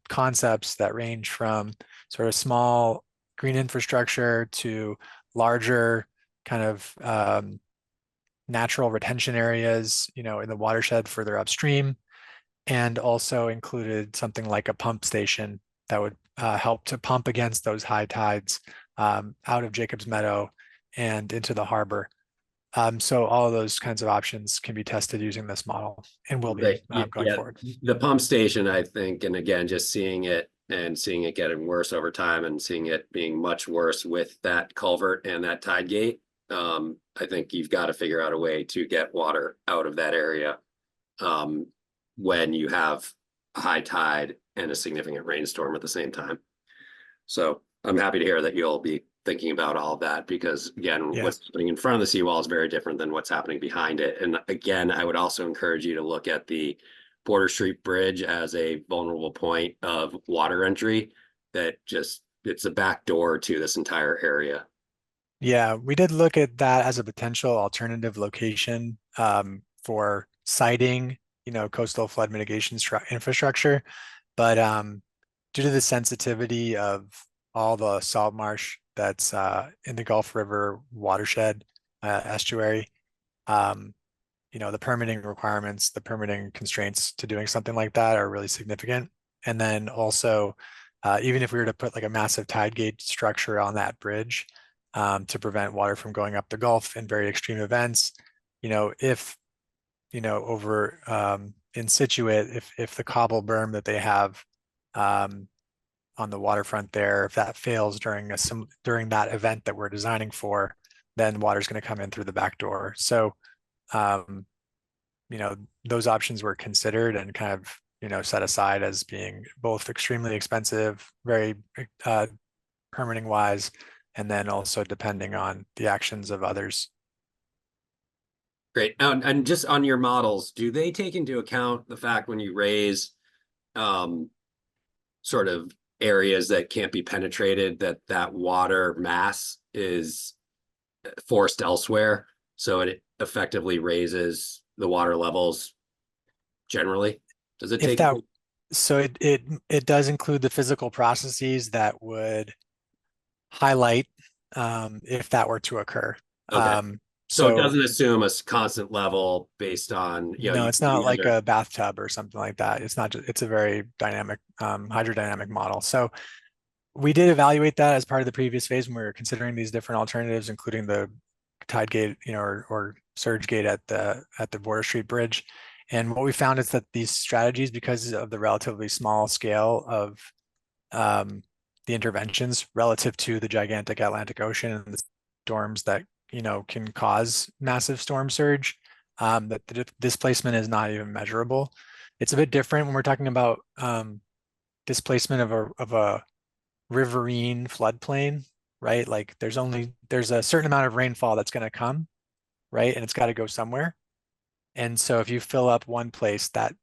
concepts that range from sort of small green infrastructure to larger kind of natural retention areas, in the watershed further upstream. and also included something like a pump station that would help to pump against those high tides out of Jacobs Meadow and into the harbor. So all of those kinds of options can be tested using this model and will be going forward. The pump station, I think, and again, just seeing it getting worse over time and seeing it being much worse with that culvert and that tide gate. I think you've got to figure out a way to get water out of that area when you have a high tide and a significant rainstorm at the same time. So I'm happy to hear that you'll be thinking about all of that, because again, what's happening in front of the seawall is very different than what's happening behind it. And again, I would also encourage you to look at the Border Street Bridge as a vulnerable point of water entry that it's a back door to this entire area. Yeah, we did look at that as a potential alternative location for siting, coastal flood mitigation infrastructure. But due to the sensitivity of all the salt marsh that's in the Gulf River watershed estuary, the permitting requirements, the permitting constraints to doing something like that are really significant. And then also, even if we were to put like a massive tide gate structure on that bridge to prevent water from going up the Gulf in very extreme events, if over in Situate, if the cobble berm that they have on the waterfront there, if that fails during that event that we're designing for, then water's going to come in through the back door. So those options were considered and kind of set aside as being both extremely expensive, very permitting wise, and then also depending on the actions of others. Great. And just on your models, do they take into account the fact when you raise sort of areas that can't be penetrated, that water mass is forced elsewhere, so it effectively raises the water levels generally? Does it take so it does include the physical processes that would highlight if that were to occur. Okay. So it doesn't assume a constant level based on, no, it's not like a bathtub or something like that. It's not just, it's a very dynamic hydrodynamic model. So we did evaluate that as part of the previous phase when we were considering these different alternatives, including the tide gate, or surge gate at the Border Street Bridge. And what we found is that these strategies, because of the relatively small scale of the interventions relative to the gigantic Atlantic Ocean and the storms that can cause massive storm surge, that the displacement is not even measurable. It's a bit different when we're talking about displacement of a riverine floodplain, right? Like there's a certain amount of rainfall that's going to come, right? And it's got to go somewhere. And so if you fill up one place, that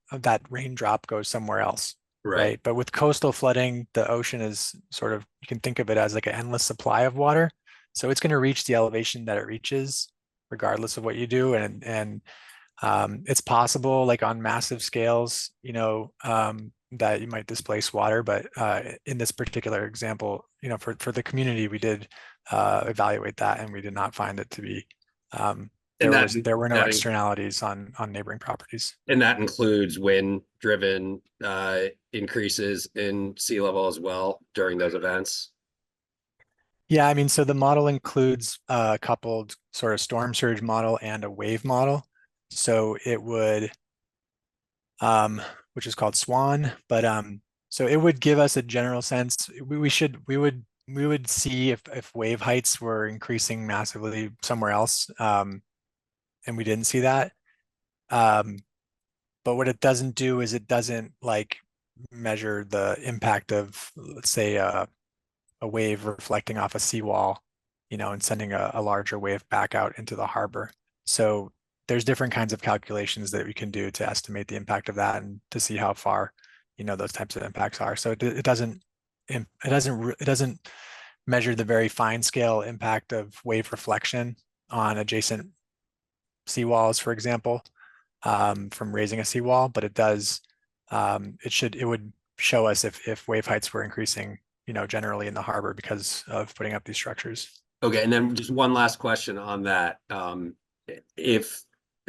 raindrop goes somewhere else, right? But with coastal flooding, the ocean is sort of, you can think of it as like an endless supply of water. So it's going to reach the elevation that it reaches, regardless of what you do. And it's possible, like on massive scales, that you might displace water. But in this particular example, for the community, we did evaluate that, and we did not find it to be. There were no externalities on neighboring properties. And that includes wind-driven increases in sea level as well during those events. Yeah, I mean, so the model includes a coupled sort of storm surge model and a wave model. So it would, which is called SWAN, but so it would give us a general sense. We would see if wave heights were increasing massively somewhere else, and we didn't see that. But what it doesn't do is it doesn't like measure the impact of, let's say, a wave reflecting off a seawall, and sending a larger wave back out into the harbor. So there's different kinds of calculations that we can do to estimate the impact of that and to see how far, those types of impacts are. So it doesn't measure the very fine scale impact of wave reflection on adjacent seawalls, for example, from raising a seawall, but it does, it would show us if wave heights were increasing, generally in the harbor because of putting up these structures. Okay, and then just one last question on that. If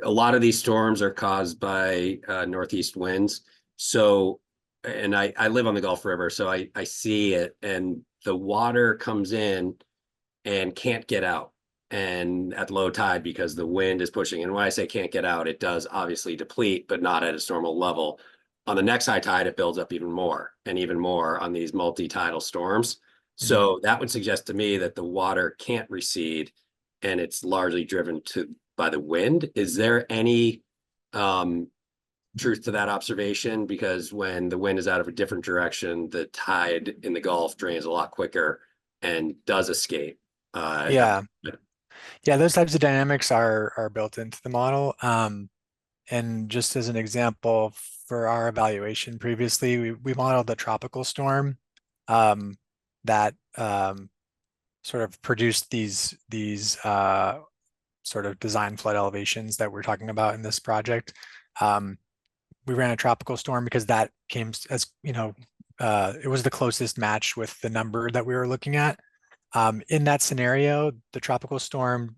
a lot of these storms are caused by northeast winds, So, and I live on the Gulf River, so I see it, and the water comes in and can't get out, and at low tide because the wind is pushing. And when I say can't get out, it does obviously deplete, but not at its normal level. On the next high tide, it builds up even more and even more on these multi-tidal storms. So that would suggest to me that the water can't recede and it's largely driven by the wind. Is there any truth to that observation? Because when the wind is out of a different direction, the tide in the Gulf drains a lot quicker and does escape. Yeah. Yeah, those types of dynamics are built into the model. And just as an example, for our evaluation previously, we modeled a tropical storm that sort of produced these sort of design flood elevations that we're talking about in this project. We ran a tropical storm because that came as, it was the closest match with the number that we were looking at. In that scenario, the tropical storm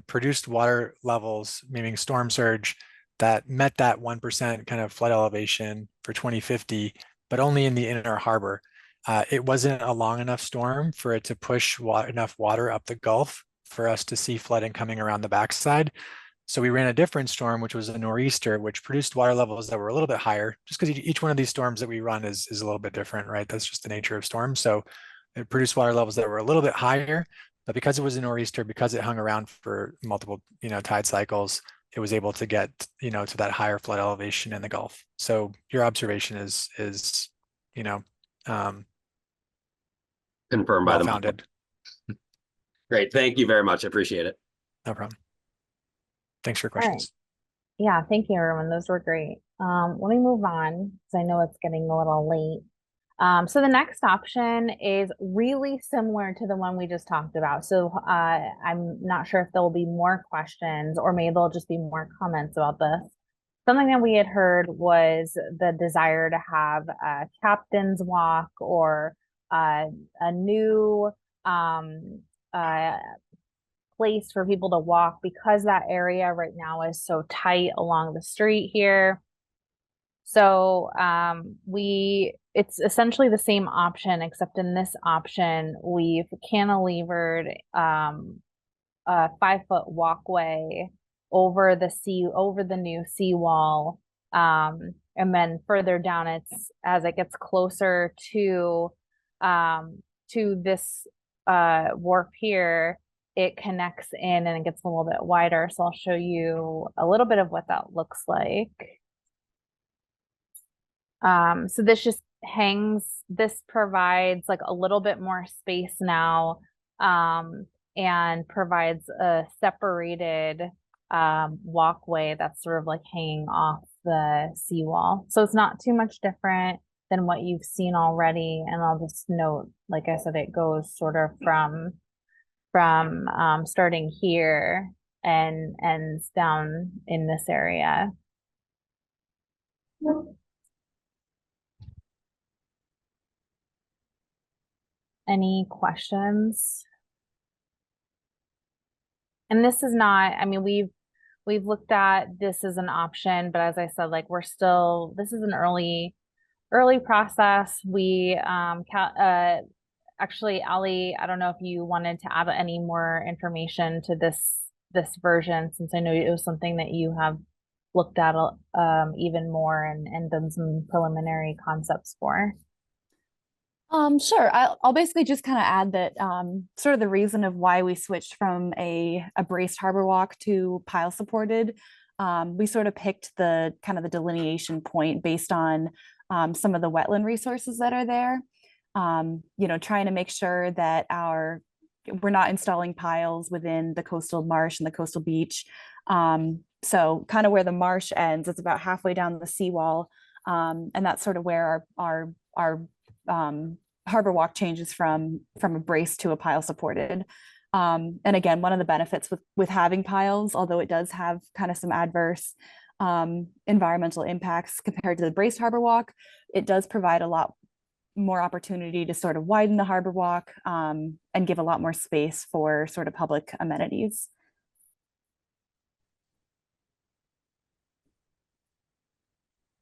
produced water levels, meaning storm surge, that met that 1% kind of flood elevation for 2050, but only in the inner harbor. It wasn't a long enough storm for it to push enough water up the Gulf for us to see flooding coming around the backside. So we ran a different storm, which was a nor'easter, which produced water levels that were a little bit higher, just because each one of these storms that we run is a little bit different, right? That's just the nature of storms. So it produced water levels that were a little bit higher, but because it was a nor'easter, because it hung around for multiple, tide cycles, it was able to get, to that higher flood elevation in the Gulf. So your observation is, confirmed by the model. well-founded. Great. Thank you very much. I appreciate it. No problem. Thanks for your All right. questions. Yeah, thank you, everyone. Those were great. Let me move on because I know it's getting a little late. So the next option is really similar to the one we just talked about. So I'm not sure if there will be more questions or maybe there'll just be more comments about this. Something that we had heard was the desire to have a captain's walk or a new place for people to walk because that area right now is so tight along the street here. So it's essentially the same option, except in this option, we've cantilevered a 5-foot walkway over the new seawall. And then further down, as it gets closer to this wharf here, it connects in and it gets a little bit wider. So I'll show you a little bit of what that looks like. So this provides like a little bit more space now, and provides a separated walkway that's sort of like hanging off the seawall. So it's not too much different than what you've seen already. And I'll just note, like I said, it goes sort of from starting here and ends down in this area. Any questions? And this is not, I mean, we've looked at this as an option, but as I said, like this is an early process. We actually, Ali, I don't know if you wanted to add any more information to this version, since I know it was something that you have looked at even more and done some preliminary concepts for. Sure. I'll basically just kind of add that sort of the reason of why we switched from a braced harbor walk to pile supported. We sort of picked the kind of the delineation point based on some of the wetland resources that are there. Trying to make sure that we're not installing piles within the coastal marsh and the coastal beach. So kind of where the marsh ends, it's about halfway down the seawall. And that's sort of where our harbor walk changes from a brace to a pile supported. And again, one of the benefits with having piles, although it does have kind of some adverse environmental impacts compared to the braced harbor walk, it does provide a lot more opportunity to sort of widen the harbor walk and give a lot more space for sort of public amenities.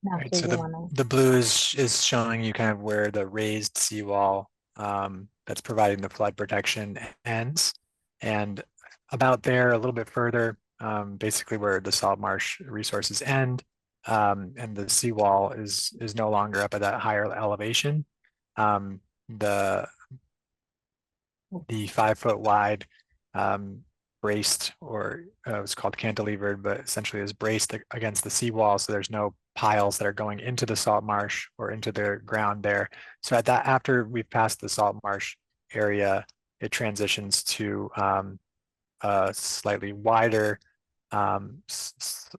Right, Matthew, so you wanna? the blue is showing you kind of where the raised seawall that's providing the flood protection ends, and about there a little bit further, basically where the salt marsh resources end, and the seawall is no longer up at that higher elevation. Um, the 5 foot wide braced, or it's called cantilevered, but essentially is braced against the seawall. So there's no piles that are going into the salt marsh or into the ground there. So at that, after we've passed the salt marsh area, it transitions to a slightly wider,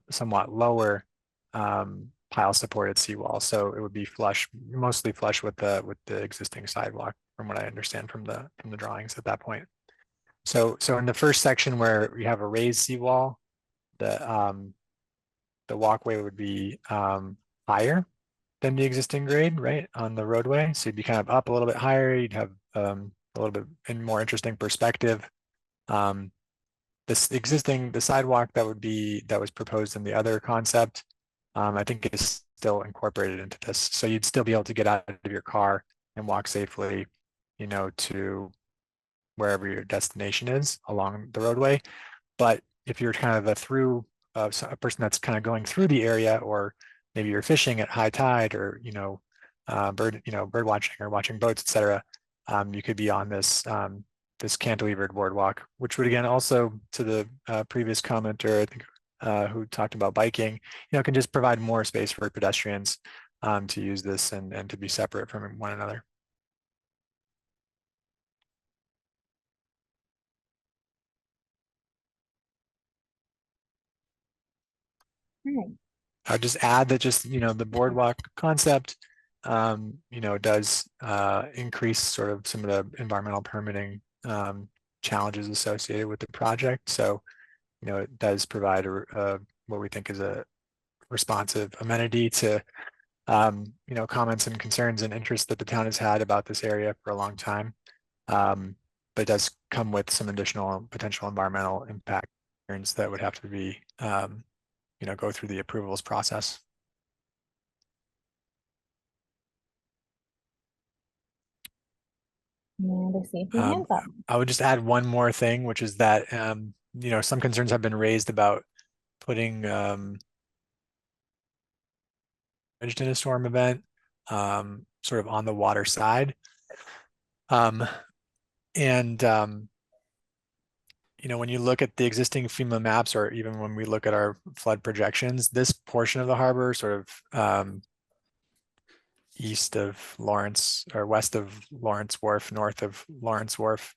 somewhat lower pile supported seawall. So it would be flush, mostly flush with the existing sidewalk, from what I understand from the drawings at that point. So in the first section where we have a raised seawall, the walkway would be higher than the existing grade, right, on the roadway. So you'd be kind of up a little bit higher. You'd have a little bit in more interesting perspective. The sidewalk that was proposed in the other concept, I think is still incorporated into this. So you'd still be able to get out of your car and walk safely, to wherever your destination is along the roadway. But if you're kind of a person that's kind of going through the area, or maybe you're fishing at high tide, or bird watching or watching boats, etc., you could be on this cantilevered boardwalk, which would, again, also, to the previous commenter, I think, who talked about biking, can just provide more space for pedestrians to use this and to be separate from one another. I'll just add that the boardwalk concept, does increase sort of some of the environmental permitting challenges associated with the project. So, it does provide what we think is a responsive amenity to, comments and concerns and interests that the town has had about this area for a long time. But it does come with some additional potential environmental impact concerns that would have to be, go through the approvals process. And I see a few hands up. I would just add one more thing, which is that, some concerns have been raised about putting in a storm event sort of on the water side. When you look at the existing FEMA maps, or even when we look at our flood projections, this portion of the harbor, sort of east of Lawrence, or west of Lawrence Wharf, north of Lawrence Wharf,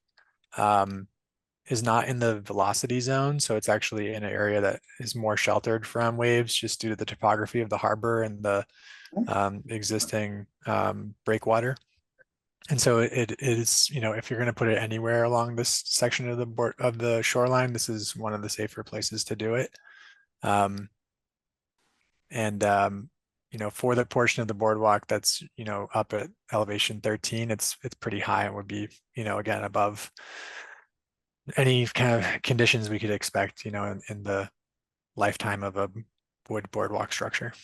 is not in the velocity zone. So it's actually in an area that is more sheltered from waves, just due to the topography of the harbor and the existing breakwater. And so it is, if you're going to put it anywhere along this section of the shoreline, this is one of the safer places to do it. For the portion of the boardwalk that's, up at elevation 13, it's pretty high, and would be, again, above any kind of conditions we could expect, in the lifetime of a wood boardwalk structure.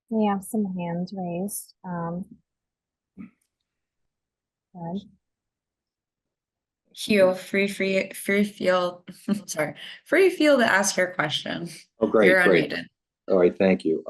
We have some hands raised. Good. Hugh, free feel, sorry, free feel to ask your question. Oh, great, You're great. unmuted. All right, thank you.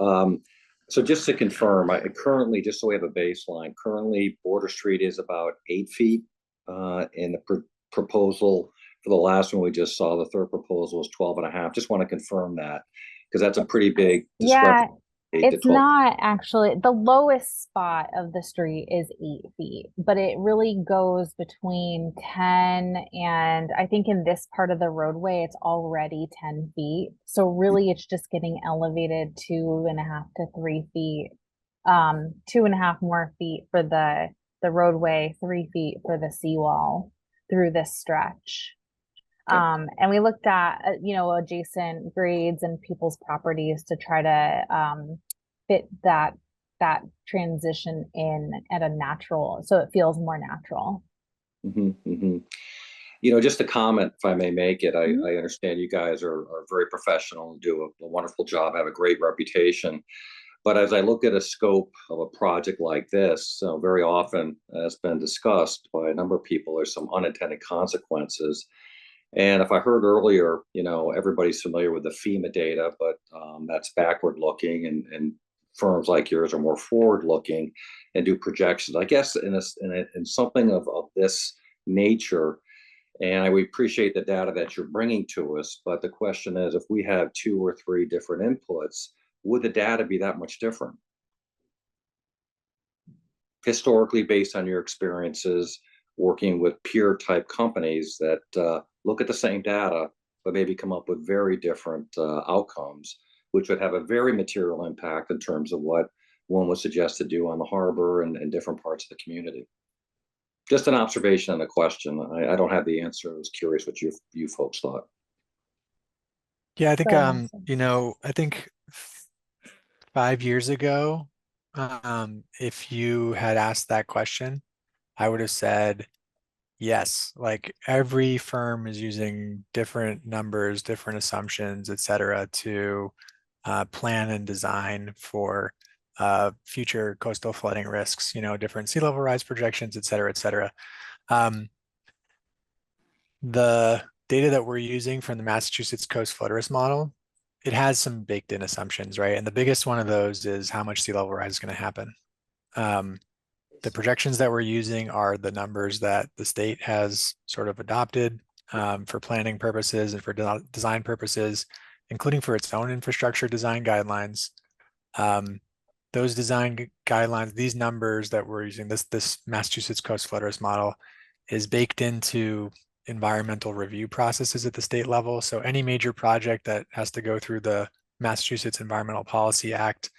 So just to confirm, currently, just so we have a baseline, currently Border Street is about 8 feet. In the proposal for the last one we just saw, the third proposal was 12.5. Just want to confirm that, because that's a pretty big discrepancy. It's not actually, the lowest spot of the street is 8 feet, but it really goes between 10 and, I think in this part of the roadway, it's already 10 feet. So really it's just getting elevated 2.5 to 3 feet, 2.5 more feet for the roadway, 3 feet for the seawall through this stretch. And we looked at, adjacent grades and people's properties to try to fit that transition in at a natural, so it feels more natural. Just a comment, if I may make it, I understand you guys are very professional and do a wonderful job, have a great reputation. But as I look at a scope of a project like this, very often, as been discussed by a number of people, there's some unintended consequences. And if I heard earlier, everybody's familiar with the FEMA data, but that's backward looking, and firms like yours are more forward looking and do projections. I guess in something of this nature, and we appreciate the data that you're bringing to us, but the question is, if we have 2 or 3 different inputs, would the data be that much different? Historically, based on your experiences working with peer type companies that look at the same data, but maybe come up with very different outcomes, which would have a very material impact in terms of what one would suggest to do on the harbor and different parts of the community. Just an observation and a question. I don't have the answer. I was curious what you folks thought. Yeah, I think Very awesome. I think 5 years ago, if you had asked that question, I would have said yes. Like every firm is using different numbers, different assumptions, et cetera, to plan and design for future coastal flooding risks, different sea level rise projections, et cetera, et cetera. The data that we're using from the Massachusetts Coast Flood Risk Model, it has some baked in assumptions, right? And the biggest one of those is how much sea level rise is going to happen. The projections that we're using are the numbers that the state has sort of adopted for planning purposes and for design purposes, including for its own infrastructure design guidelines. Those design guidelines, these numbers that we're using, this Massachusetts Coast Flood Risk Model is baked into environmental review processes at the state level. So any major project that has to go through the Massachusetts Environmental Policy Act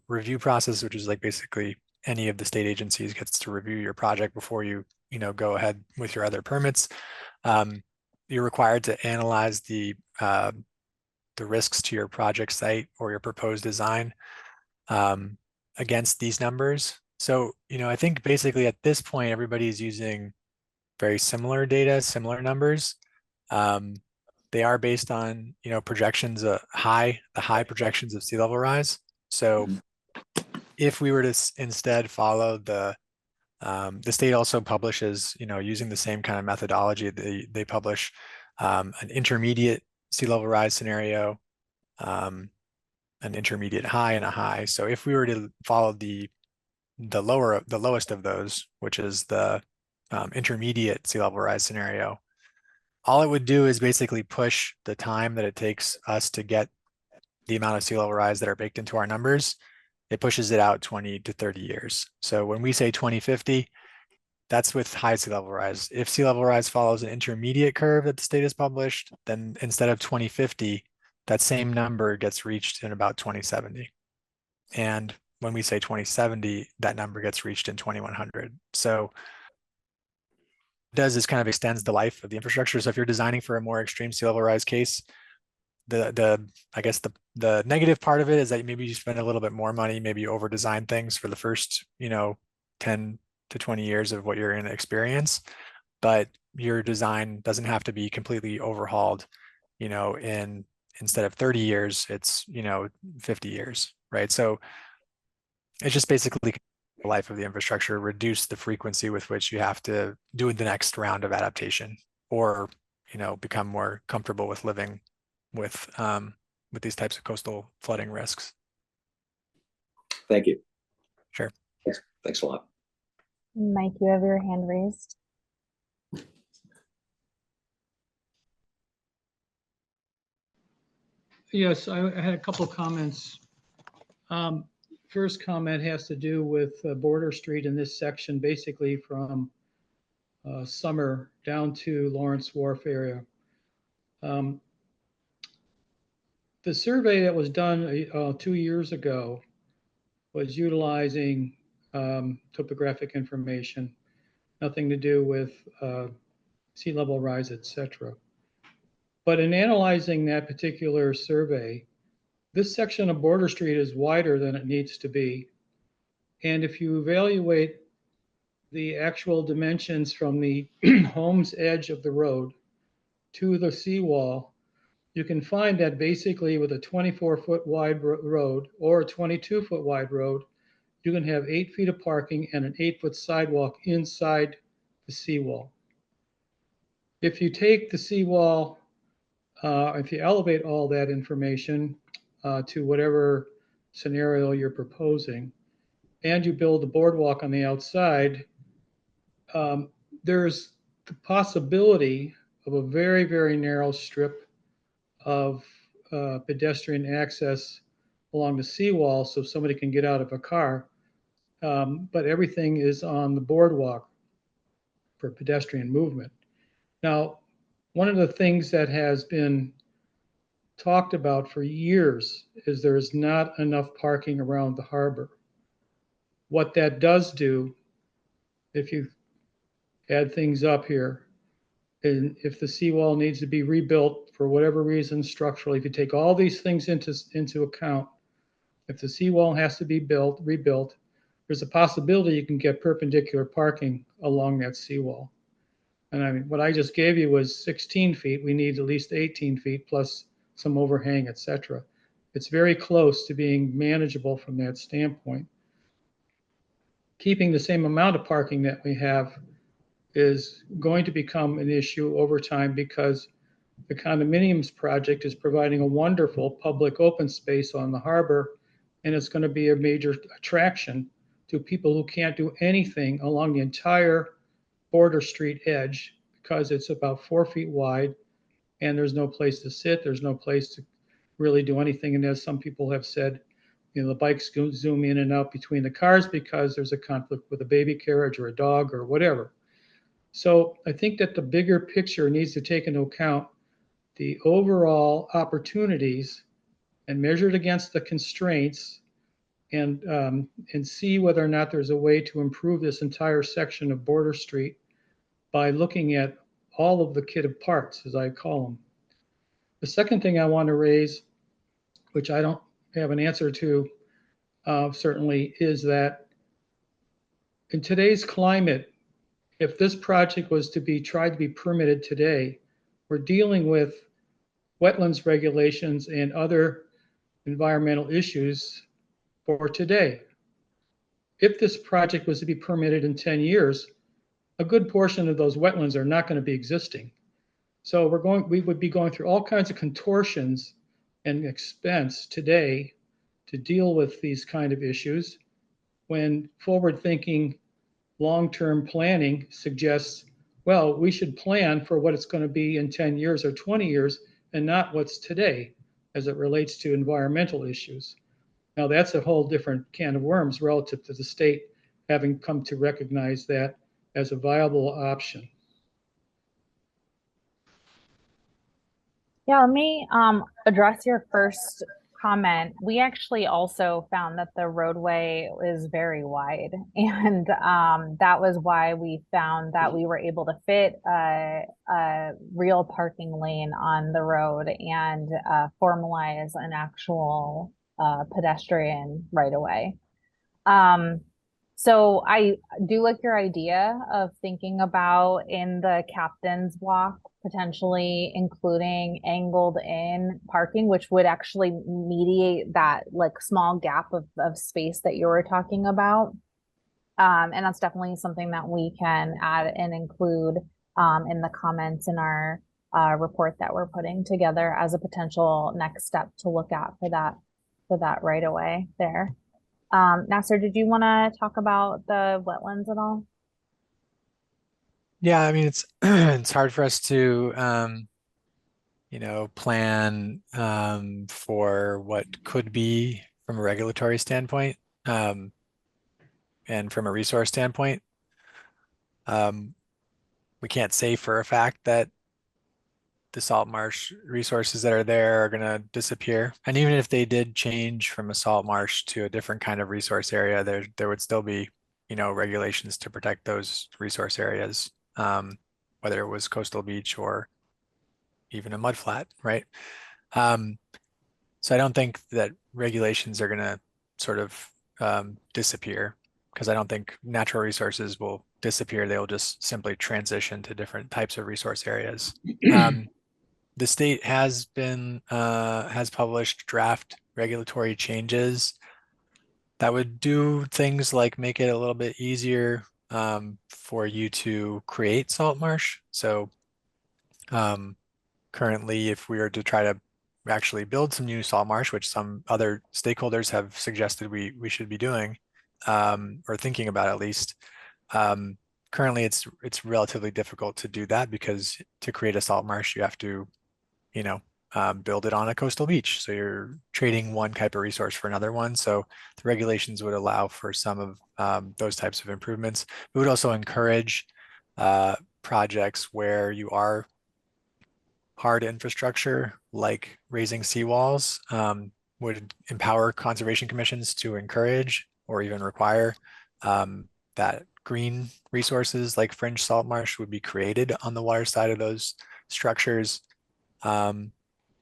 review process, which is like basically any of the state agencies gets to review your project before you go ahead with your other permits. You're required to analyze the risks to your project site or your proposed design against these numbers. So, I think basically at this point, everybody's using very similar data, similar numbers. They are based on, projections, the high projections of sea level rise. So if we were to instead follow the state also publishes, using the same kind of methodology, they publish an intermediate sea level rise scenario, an intermediate high, and a high. So if we were to follow the lowest of those, which is the intermediate sea level rise scenario, all it would do is basically push the time that it takes us to get the amount of sea level rise that are baked into our numbers. It pushes it out 20 to 30 years. So when we say 2050, that's with high sea level rise. If sea level rise follows an intermediate curve that the state has published, then instead of 2050, that same number gets reached in about 2070. And when we say 2070, that number gets reached in 2100. So it does is kind of extends the life of the infrastructure. So if you're designing for a more extreme sea level rise case, I guess the negative part of it is that maybe you spend a little bit more money, maybe you over design things for the first 10 to 20 years of what you're going to experience, but your design doesn't have to be completely overhauled. Instead of 30 years, it's 50 years, right? So it's just basically the life of the infrastructure, reduce the frequency with which you have to do the next round of adaptation, or become more comfortable with living with these types of coastal flooding risks. Thank you. Sure. Thanks a lot. Mike, you have your hand raised. Yes, I had a couple of comments. First comment has to do with Border Street in this section, basically from Summer down to Lawrence Wharf area. The survey that was done 2 years ago was utilizing topographic information, nothing to do with sea level rise, etc. But in analyzing that particular survey, this section of Border Street is wider than it needs to be. And if you evaluate the actual dimensions from the home's edge of the road to the seawall, you can find that basically with a 24-foot wide road or a 22-foot wide road, you can have 8 feet of parking and an 8-foot sidewalk inside the seawall. If you take the seawall, if you elevate all that information to whatever scenario you're proposing, and you build a boardwalk on the outside, there's the possibility of a very, very narrow strip of pedestrian access along the seawall so somebody can get out of a car. But everything is on the boardwalk for pedestrian movement. Now, one of the things that has been talked about for years is there is not enough parking around the harbor. What that does do, if you add things up here, and if the seawall needs to be rebuilt for whatever reason structurally, if you take all these things into account, if the seawall has to be rebuilt, there's a possibility you can get perpendicular parking along that seawall. And I mean, what I just gave you was 16 feet. We need at least 18 feet plus some overhang, etc. It's very close to being manageable from that standpoint. Keeping the same amount of parking that we have is going to become an issue over time because the condominiums project is providing a wonderful public open space on the harbor, and it's going to be a major attraction to people who can't do anything along the entire border street edge because it's about 4 feet wide and there's no place to sit. There's no place to really do anything. And as some people have said, you know, the bikes zoom in and out between the cars because there's a conflict with a baby carriage or a dog or whatever. So I think that the bigger picture needs to take into account the overall opportunities and measure it against the constraints and see whether or not there's a way to improve this entire section of Border Street by looking at all of the kit of parts, as I call them. The second thing I want to raise, which I don't have an answer to certainly, is that in today's climate, if this project was to be tried to be permitted today, we're dealing with wetlands regulations and other environmental issues for today. If this project was to be permitted in 10 years, a good portion of those wetlands are not going to be existing. So we would be going through all kinds of contortions and expense today to deal with these kind of issues when forward-thinking long-term planning suggests, well, we should plan for what it's going to be in 10 years or 20 years and not what's today as it relates to environmental issues. Now, that's a whole different can of worms relative to the state having come to recognize that as a viable option. Yeah, let me address your first comment. We actually also found that the roadway is very wide, and that was why we found that we were able to fit a real parking lane on the road and formalize an actual pedestrian right away. So I do like your idea of thinking about in the captain's walk, potentially including angled in parking, which would actually mediate that like small gap of space that you were talking about. And that's definitely something that we can add and include in the comments in our report that we're putting together as a potential next step to look at for that right away there. Nasser, did you want to talk about the wetlands at all? Yeah, I mean it's it's hard for us to plan for what could be from a regulatory standpoint and from a resource standpoint. We can't say for a fact that the salt marsh resources that are there are going to disappear. And even if they did change from a salt marsh to a different kind of resource area, there would still be, regulations to protect those resource areas, whether it was coastal beach or even a mud flat, right? So I don't think that regulations are going to sort of disappear. because I don't think natural resources will disappear. They will just simply transition to different types of resource areas. The state has published draft regulatory changes that would do things like make it a little bit easier for you to create salt marsh. So currently, if we were to try to actually build some new salt marsh, which some other stakeholders have suggested we should be doing, or thinking about at least, currently it's relatively difficult to do that because to create a salt marsh, you have to, build it on a coastal beach. So you're trading one type of resource for another one. So the regulations would allow for some of those types of improvements. It would also encourage projects where you are hard infrastructure, like raising seawalls, would empower conservation commissions to encourage or even require that green resources like fringe salt marsh would be created on the water side of those structures.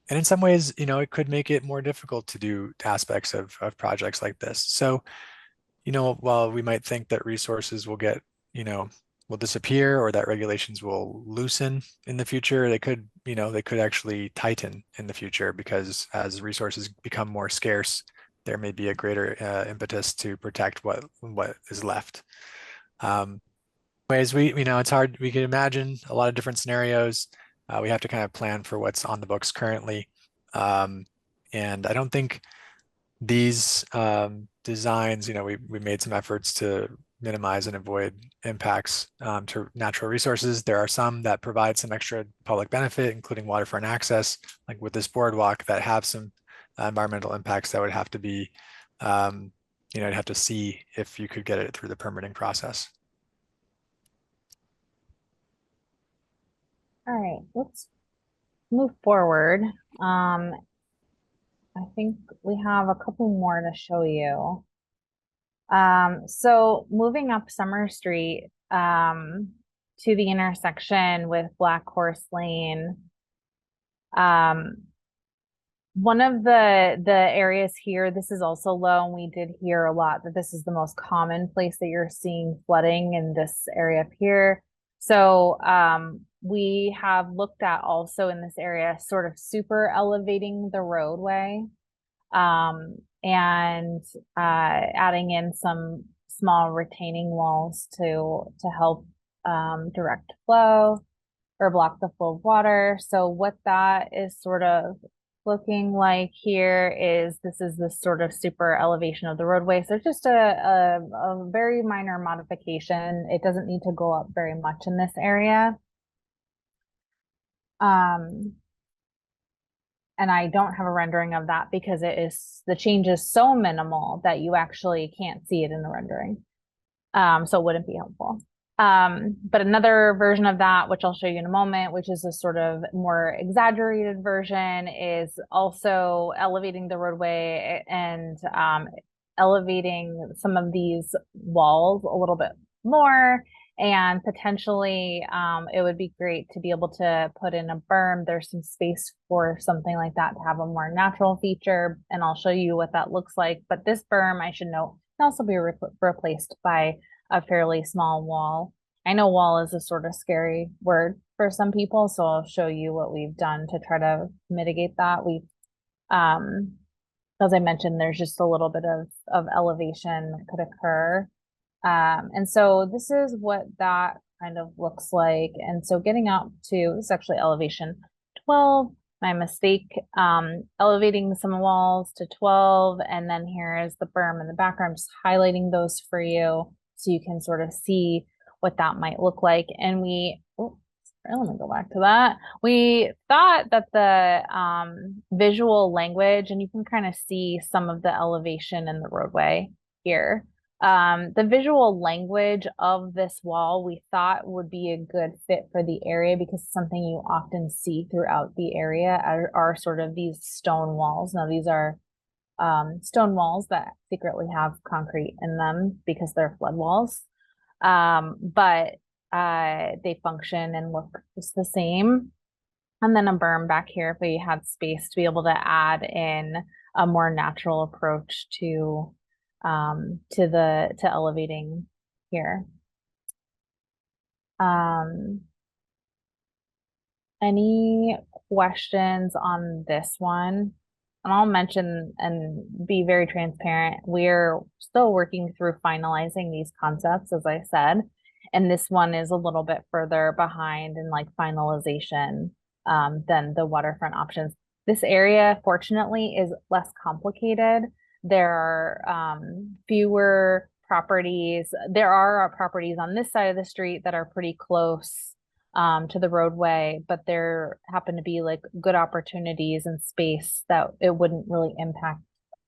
And in some ways, it could make it more difficult to do aspects of projects like this. So, while we might think that resources will disappear or that regulations will loosen in the future, they could actually tighten in the future because as resources become more scarce, there may be a greater impetus to protect what is left. Ways it's hard. We can imagine a lot of different scenarios. We have to kind of plan for what's on the books currently. And I don't think these designs, we made some efforts to minimize and avoid impacts to natural resources. There are some that provide some extra public benefit, including waterfront access, like with this boardwalk, that have some environmental impacts that would have to be, you'd have to see if you could get it through the permitting process. All right, let's move forward. I think we have a couple more to show you. So moving up Summer Street to the intersection with Black Horse Lane, one of the areas here, this is also low, and we did hear a lot that this is the most common place that you're seeing flooding in this area up here. So we have looked at also in this area sort of super elevating the roadway and adding in some small retaining walls to help direct flow or block the flow of water. So what that is sort of looking like here is this sort of super elevation of the roadway. So just a very minor modification. It doesn't need to go up very much in this area. And I don't have a rendering of that because the change is so minimal that you actually can't see it in the rendering. So it wouldn't be helpful. But another version of that, which I'll show you in a moment, which is a sort of more exaggerated version, is also elevating the roadway and elevating some of these walls a little bit more. And potentially it would be great to be able to put in a berm. There's some space for something like that to have a more natural feature, and I'll show you what that looks like. But this berm, I should note, can also be replaced by a fairly small wall. I know wall is a sort of scary word for some people, so I'll show you what we've done to try to mitigate that. We've, as I mentioned, there's just a little bit of elevation that could occur. And so this is what that kind of looks like. And so getting up to, this is actually elevation 12, my mistake, elevating some walls to 12. And then here is the berm in the background, just highlighting those for you so you can sort of see what that might look like. And let me go back to that. We thought that the visual language, and you can kind of see some of the elevation in the roadway here. The visual language of this wall we thought would be a good fit for the area because something you often see throughout the area are sort of these stone walls. Now these are stone walls that secretly have concrete in them because they're flood walls. But they function and look just the same. And then a berm back here if we had space to be able to add in a more natural approach to to elevating here. Any questions on this one? And I'll mention and be very transparent. We're still working through finalizing these concepts, as I said, and this one is a little bit further behind in like finalization than the waterfront options. This area, fortunately, is less complicated. There are fewer properties. There are properties on this side of the street that are pretty close to the roadway, but there happen to be like good opportunities and space that it wouldn't really impact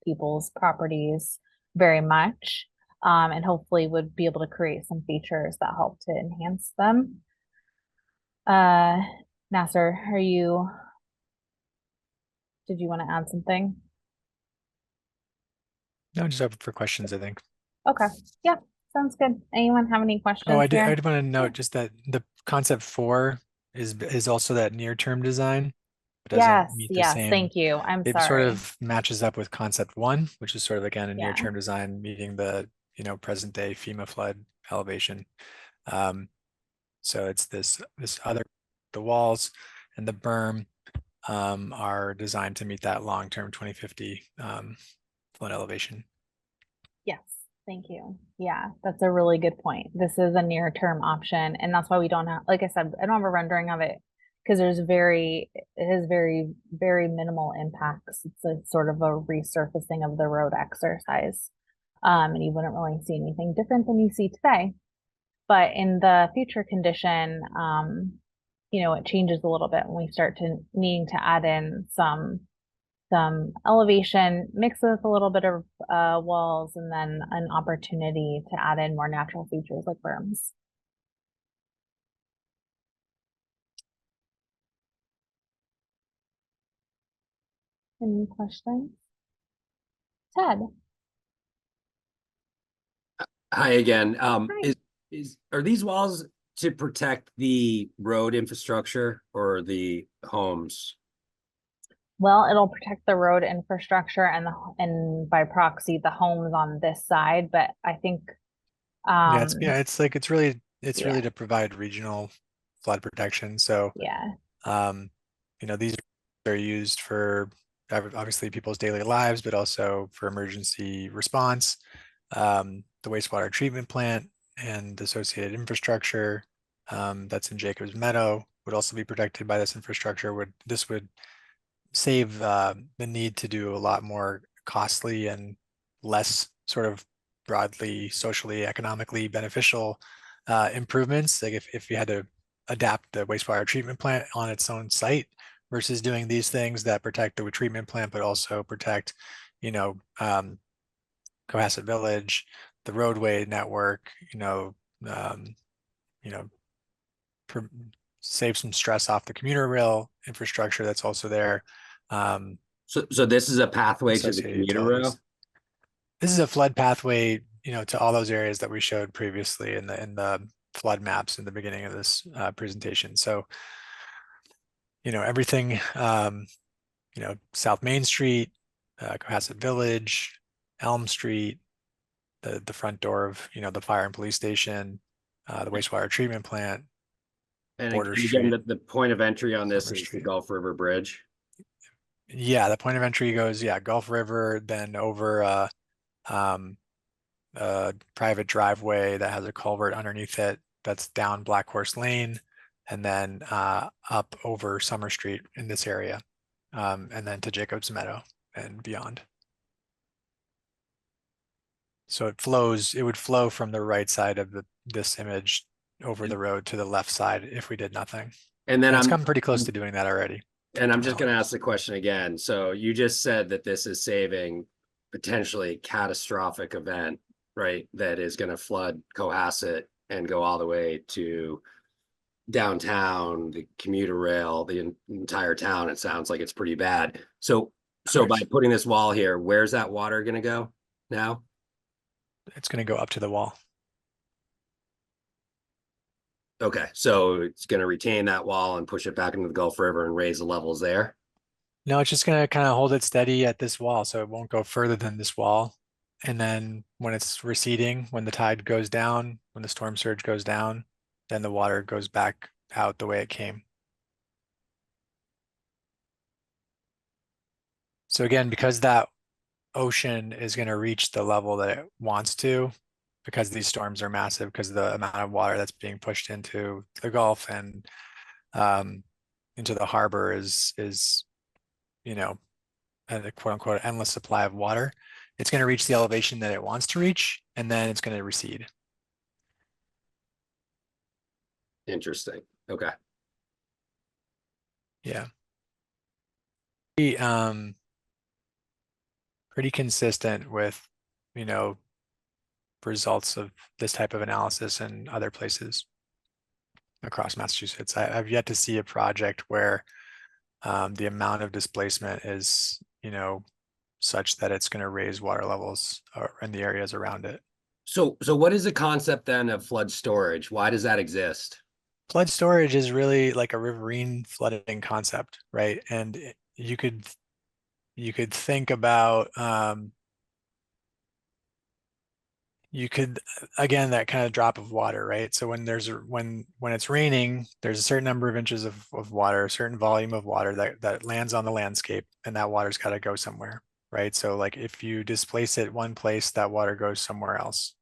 people's properties very much. And hopefully would be able to create some features that help to enhance them. Nasser, did you want to add something? No, just open for questions, I think. Okay, yeah, sounds good. Anyone have any questions Oh, I here? did want to note just that the concept 4 is also that near-term design. It doesn't Yes, meet the yes, same. thank you. I'm It sort sorry. of matches up with concept 1, which is sort of again a Yeah. near-term design meeting the present day FEMA flood elevation. So it's this other, the walls and the berm are designed to meet that long-term 2050 flood elevation. Yes, thank you. Yeah, that's a really good point. This is a near-term option, and that's why we don't have, like I said, I don't have a rendering of it because it has very minimal impacts. It's a sort of a resurfacing of the road exercise. And you wouldn't really see anything different than you see today. But in the future condition, it changes a little bit when we start to needing to add in some elevation mixed with a little bit of walls and then an opportunity to add in more natural features like berms. Any questions? Ted. Hi again. Hi. Are these walls to protect the road infrastructure or the homes? Well, it'll protect the road infrastructure and by proxy the homes on this side, but I think it's really yeah. to provide regional flood protection. So yeah. These are used for obviously people's daily lives, but also for emergency response. The wastewater treatment plant and associated infrastructure that's in Jacobs Meadow would also be protected by this infrastructure. This would save the need to do a lot more costly and less sort of broadly socially economically beneficial improvements. Like if you had to adapt the wastewater treatment plant on its own site versus doing these things that protect the treatment plant but also protect Cohasset Village, the roadway network, save some stress off the commuter rail infrastructure that's also there. So this is a pathway to the commuter rail? This is a flood pathway, to all those areas that we showed previously in the flood maps in the beginning of this presentation. So, everything, South Main Street, Cohasset Village, Elm Street, the front door of, the fire and police station, the wastewater treatment plant, And Border again, Street. the point of entry on this Summer is the Street. Gulf River Bridge. Yeah, the point of entry goes, Gulf River, then over a private driveway that has a culvert underneath it that's down Black Horse Lane, and then up over Summer Street in this area, and then to Jacobs Meadow and beyond. So it would flow from the right side of this image over the road to the left side if we did nothing. And then it's come pretty close to doing that already. And I'm just going to ask the question again. So you just said that this is saving potentially catastrophic event, right? That is going to flood Cohasset and go all the way to downtown, the commuter rail, the entire town. It sounds like it's pretty bad. So by putting this wall here, where's that water going to go now? It's going to go up to the wall. Okay, so it's going to retain that wall and push it back into the Gulf River and raise the levels there? No, it's just going to kind of hold it steady at this wall, so it won't go further than this wall. And then when it's receding, when the tide goes down, when the storm surge goes down, then the water goes back out the way it came. So again, because that ocean is going to reach the level that it wants to, because these storms are massive, because of the amount of water that's being pushed into the Gulf and into the harbor is you know, a quote unquote endless supply of water. It's going to reach the elevation that it wants to reach, and then it's going to recede. Interesting. Okay. Yeah. Pretty consistent with, you know, results of this type of analysis in other places across Massachusetts. I've yet to see a project where the amount of displacement is, you know, such that it's going to raise water levels in the areas around it. So what is the concept then of flood storage? Why does that exist? Flood storage is really like a riverine flooding concept, right? And you could think about you could again that kind of drop of water, right? So when there's when it's raining, there's a certain number of inches of water, a certain volume of water that lands on the landscape, and that water's got to go somewhere, right? So like if you displace it one place, that water goes somewhere else.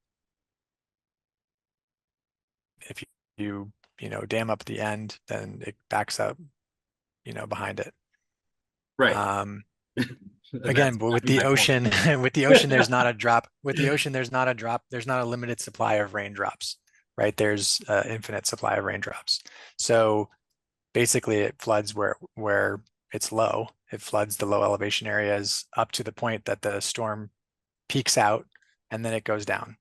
If you know dam up the end, then it backs up, you know, behind it. Right. Again, but with the ocean, with the ocean, there's not a drop. With the ocean, there's not a drop. There's not a limited supply of raindrops, right? There's an infinite supply of raindrops. So basically, it floods where it's low. It floods the low elevation areas up to the point that the storm peaks out, and then it goes down.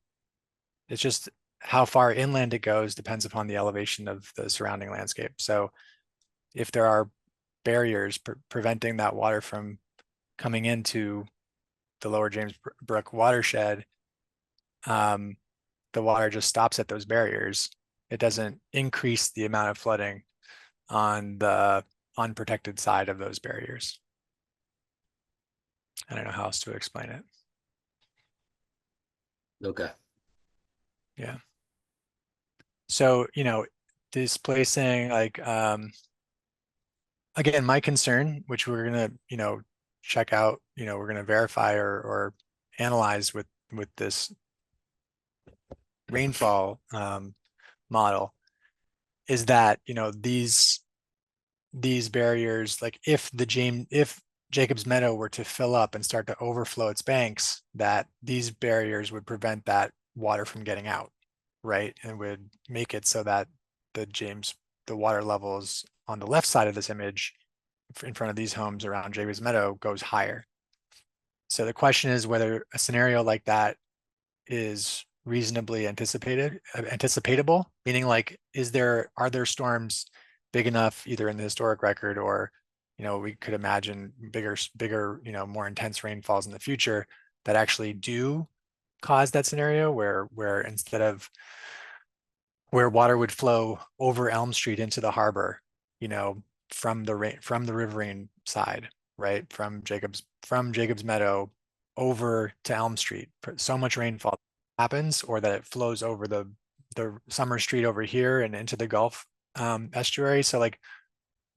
It's just how far inland it goes depends upon the elevation of the surrounding landscape. So if there are barriers preventing that water from coming into the lower James Brook watershed, the water just stops at those barriers. It doesn't increase the amount of flooding on the unprotected side of those barriers. I don't know how else to explain it. Okay. Yeah. So, you know, displacing like, again, my concern, which we're going to, you know, check out, you know, we're going to verify or analyze with this rainfall model, is that, you know, these barriers, like if Jacob's Meadow were to fill up and start to overflow its banks, that these barriers would prevent that water from getting out, right? And would make it so that the water levels on the left side of this image in front of these homes around Jacob's Meadow goes higher. So the question is whether a scenario like that is reasonably anticipatable, meaning like, are there storms big enough either in the historic record or, you know, we could imagine bigger, you know, more intense rainfalls in the future that actually do cause that scenario where instead of where water would flow over Elm Street into the harbor, you know, from the riverine side, right? From Jacob's Meadow over to Elm Street. So much rainfall happens, or that it flows over the Summer Street over here and into the Gulf estuary. So like,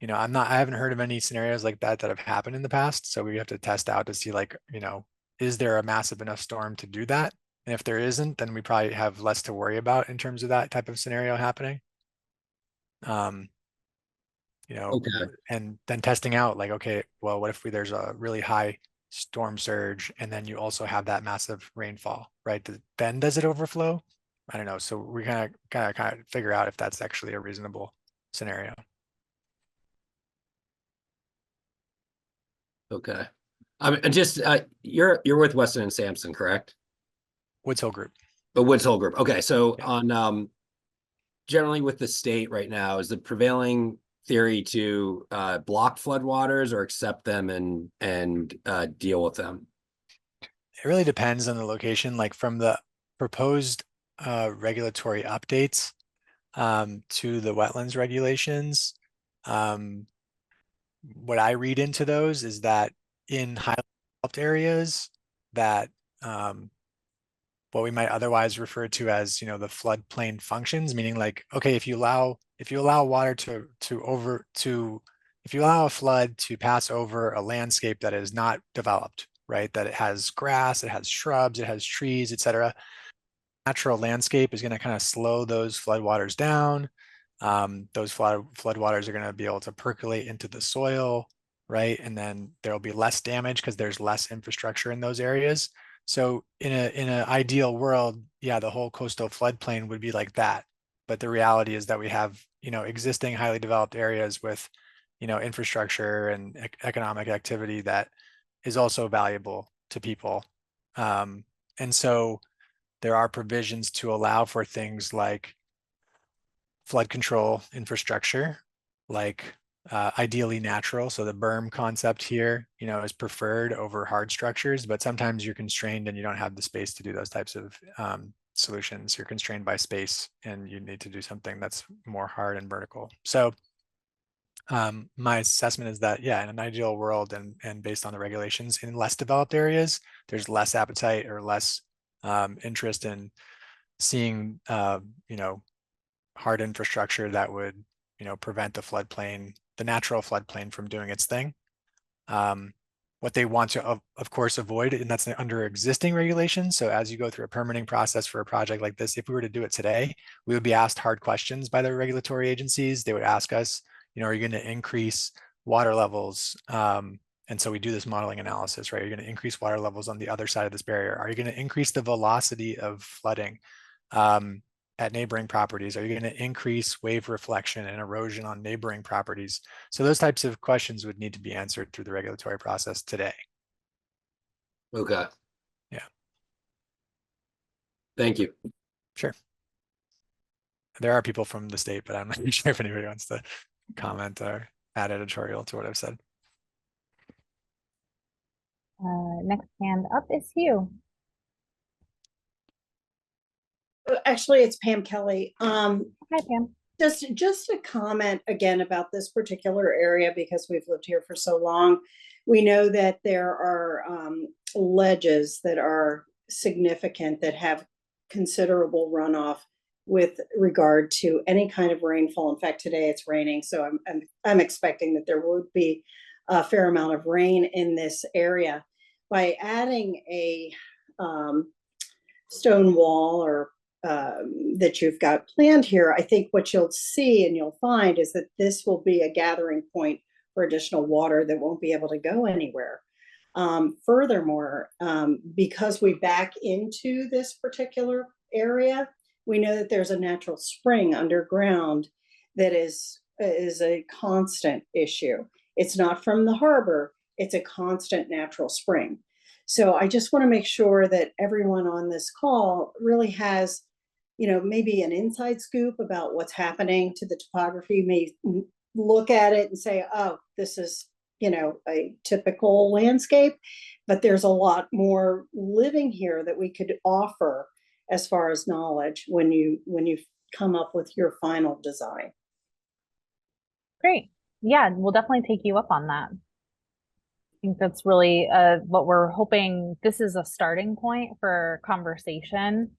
you know, I haven't heard of any scenarios like that have happened in the past. So we have to test out to see like, you know, is there a massive enough storm to do that? And if there isn't, then we probably have less to worry about in terms of that type of scenario happening. You know, Okay. and then testing out like, okay, well, what if there's a really high storm surge and then you also have that massive rainfall, right? Then does it overflow? I don't know. So we kind of figure out if that's actually a reasonable scenario. Okay. And just you're with Weston and Sampson, correct? Woods Hole Group. But Woods Hole Group. Okay. So Yeah. on generally with the state right now, is the prevailing theory to block floodwaters or accept them and deal with them? It really depends on the location. Like from the proposed regulatory updates to the wetlands regulations, what I read into those is that in high developed areas that what we might otherwise refer to as, you know, the floodplain functions, meaning like, okay, if you allow water if you allow a flood to pass over a landscape that is not developed, right? That it has grass, it has shrubs, it has trees, etc. Natural landscape is going to kind of slow those floodwaters down. Those floodwaters are going to be able to percolate into the soil, right? And then there'll be less damage because there's less infrastructure in those areas. So in an ideal world, yeah, the whole coastal floodplain would be like that. But the reality is that we have, you know, existing highly developed areas with, you know, infrastructure and economic activity that is also valuable to people. And so there are provisions to allow for things like flood control infrastructure, like ideally natural. So the berm concept here, you know, is preferred over hard structures, but sometimes you're constrained and you don't have the space to do those types of solutions. You're constrained by space and you need to do something that's more hard and vertical. So my assessment is that, yeah, in an ideal world and based on the regulations in less developed areas, there's less appetite or less interest in seeing, you know, hard infrastructure that would, you know, prevent the natural floodplain from doing its thing. What they want to, of course, avoid, and that's under existing regulations. So as you go through a permitting process for a project like this, if we were to do it today, we would be asked hard questions by the regulatory agencies. They would ask us, you know, are you going to increase water levels? And so we do this modeling analysis, right? You're going to increase water levels on the other side of this barrier. Are you going to increase the velocity of flooding at neighboring properties? Are you going to increase wave reflection and erosion on neighboring properties? So those types of questions would need to be answered through the regulatory process today. Okay. Yeah. Thank you. Sure. There are people from the state, but I'm not sure if anybody wants to comment or add editorial to what I've said. Next hand up is Hugh. Actually, it's Pam Kelly. Hi, Pam. Just a comment again about this particular area, because we've lived here for so long. We know that there are ledges that are significant that have considerable runoff with regard to any kind of rainfall. In fact, today it's raining, so I'm expecting that there would be a fair amount of rain in this area. By adding a stone wall or that you've got planned here, I think what you'll see and you'll find is that this will be a gathering point for additional water that won't be able to go anywhere. Furthermore, because we back into this particular area, we know that there's a natural spring underground that is a constant issue. It's not from the harbor, it's a constant natural spring. So I just want to make sure that everyone on this call really has, you know, maybe an inside scoop about what's happening to the topography, may look at it and say, oh, this is, you know, a typical landscape, but there's a lot more living here that we could offer as far as knowledge when you come up with your final design. Great. Yeah, we'll definitely take you up on that. I think that's really what we're hoping. This is a starting point for conversation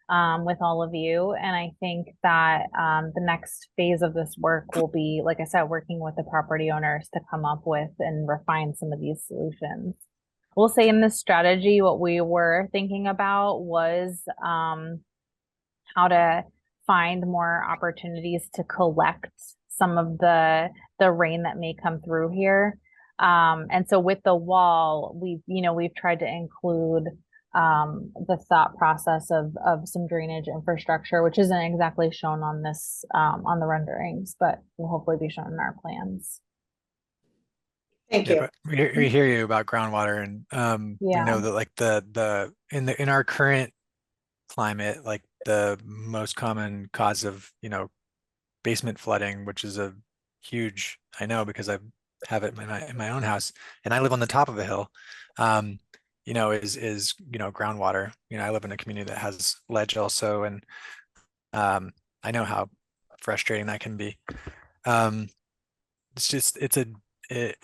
with all of you. And I think that the next phase of this work will be, like I said, working with the property owners to come up with and refine some of these solutions. We'll say in this strategy, what we were thinking about was how to find more opportunities to collect some of the rain that may come through here. And so with the wall, we've tried to include the thought process of some drainage infrastructure, which isn't exactly shown on this on the renderings, but will hopefully be shown in our plans. Thank Yeah, you. but we hear you about groundwater, and we know that like in our current climate, like the most common cause of, you know, basement flooding, which is a huge, I know because I have it in my own house and I live on the top of a hill, you know, is you know, groundwater. You know, I live in a community that has ledge also, and I know how frustrating that can be. It's just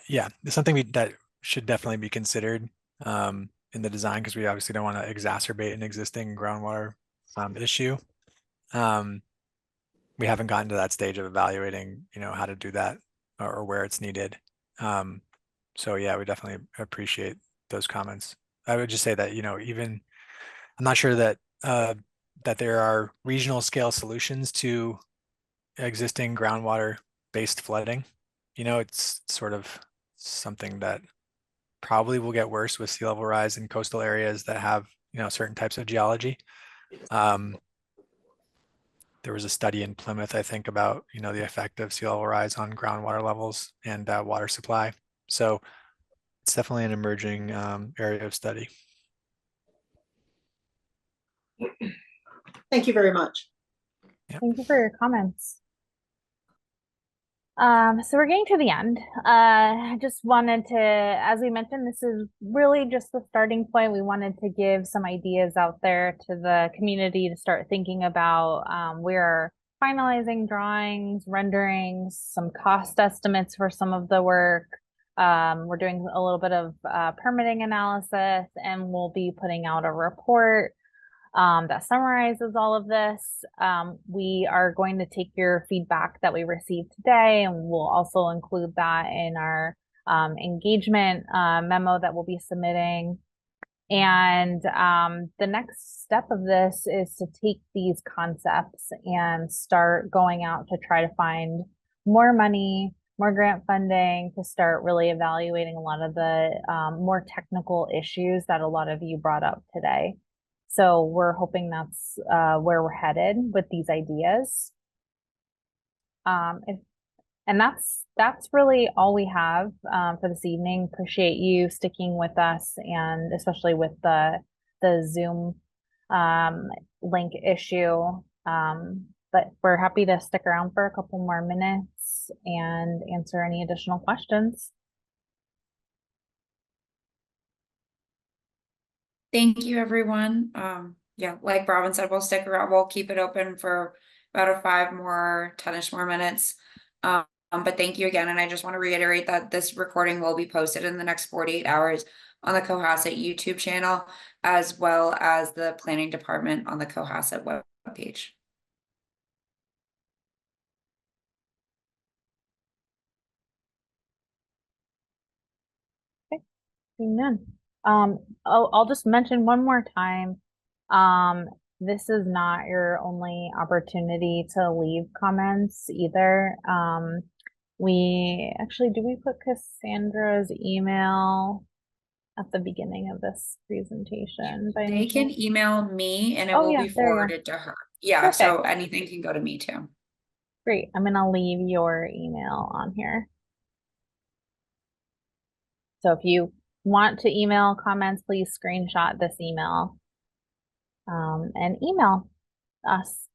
yeah, it's something that should definitely be considered. in the design because we obviously don't want to exacerbate an existing groundwater issue. We haven't gotten to that stage of evaluating, how to do that or where it's needed. So yeah, we definitely appreciate those comments. I would just say that, even I'm not sure that that there are regional scale solutions to existing groundwater based flooding. It's sort of something that probably will get worse with sea level rise in coastal areas that have, certain types of geology. There was a study in Plymouth, I think, about, the effect of sea level rise on groundwater levels and water supply. So it's definitely an emerging area of study. Thank you very much. Thank you for your comments. So we're getting to the end. I just wanted to, as we mentioned, this is really just the starting point. We wanted to give some ideas out there to the community to start thinking about. We're finalizing drawings, renderings, some cost estimates for some of the work. We're doing a little bit of permitting analysis, and we'll be putting out a report that summarizes all of this. We are going to take your feedback that we received today, and we'll also include that in our engagement memo that we'll be submitting. And the next step of this is to take these concepts and start going out to try to find more money, more grant funding, to start really evaluating a lot of the more technical issues that a lot of you brought up today. So we're hoping that's where we're headed with these ideas. And that's really all we have for this evening. Appreciate you sticking with us, and especially with the Zoom link issue. But we're happy to stick around for a couple more minutes and answer any additional questions. Thank you, everyone. Yeah, like Robin said, we'll stick around. We'll keep it open for about 10-ish more minutes. But thank you again. And I just want to reiterate that this recording will be posted in the next 48 hours on the Cohasset YouTube channel, as well as the planning department on the Cohasset webpage. Okay, seeing none. I'll just mention one more time. This is not your only opportunity to leave comments either. We actually, do we put Cassandra's email at the beginning of this presentation? They can email me and it will be forwarded to her. Yeah, Perfect. so anything can go to me too. Great. I'm gonna leave your email on here. So if you want to email comments, please screenshot this email and email us.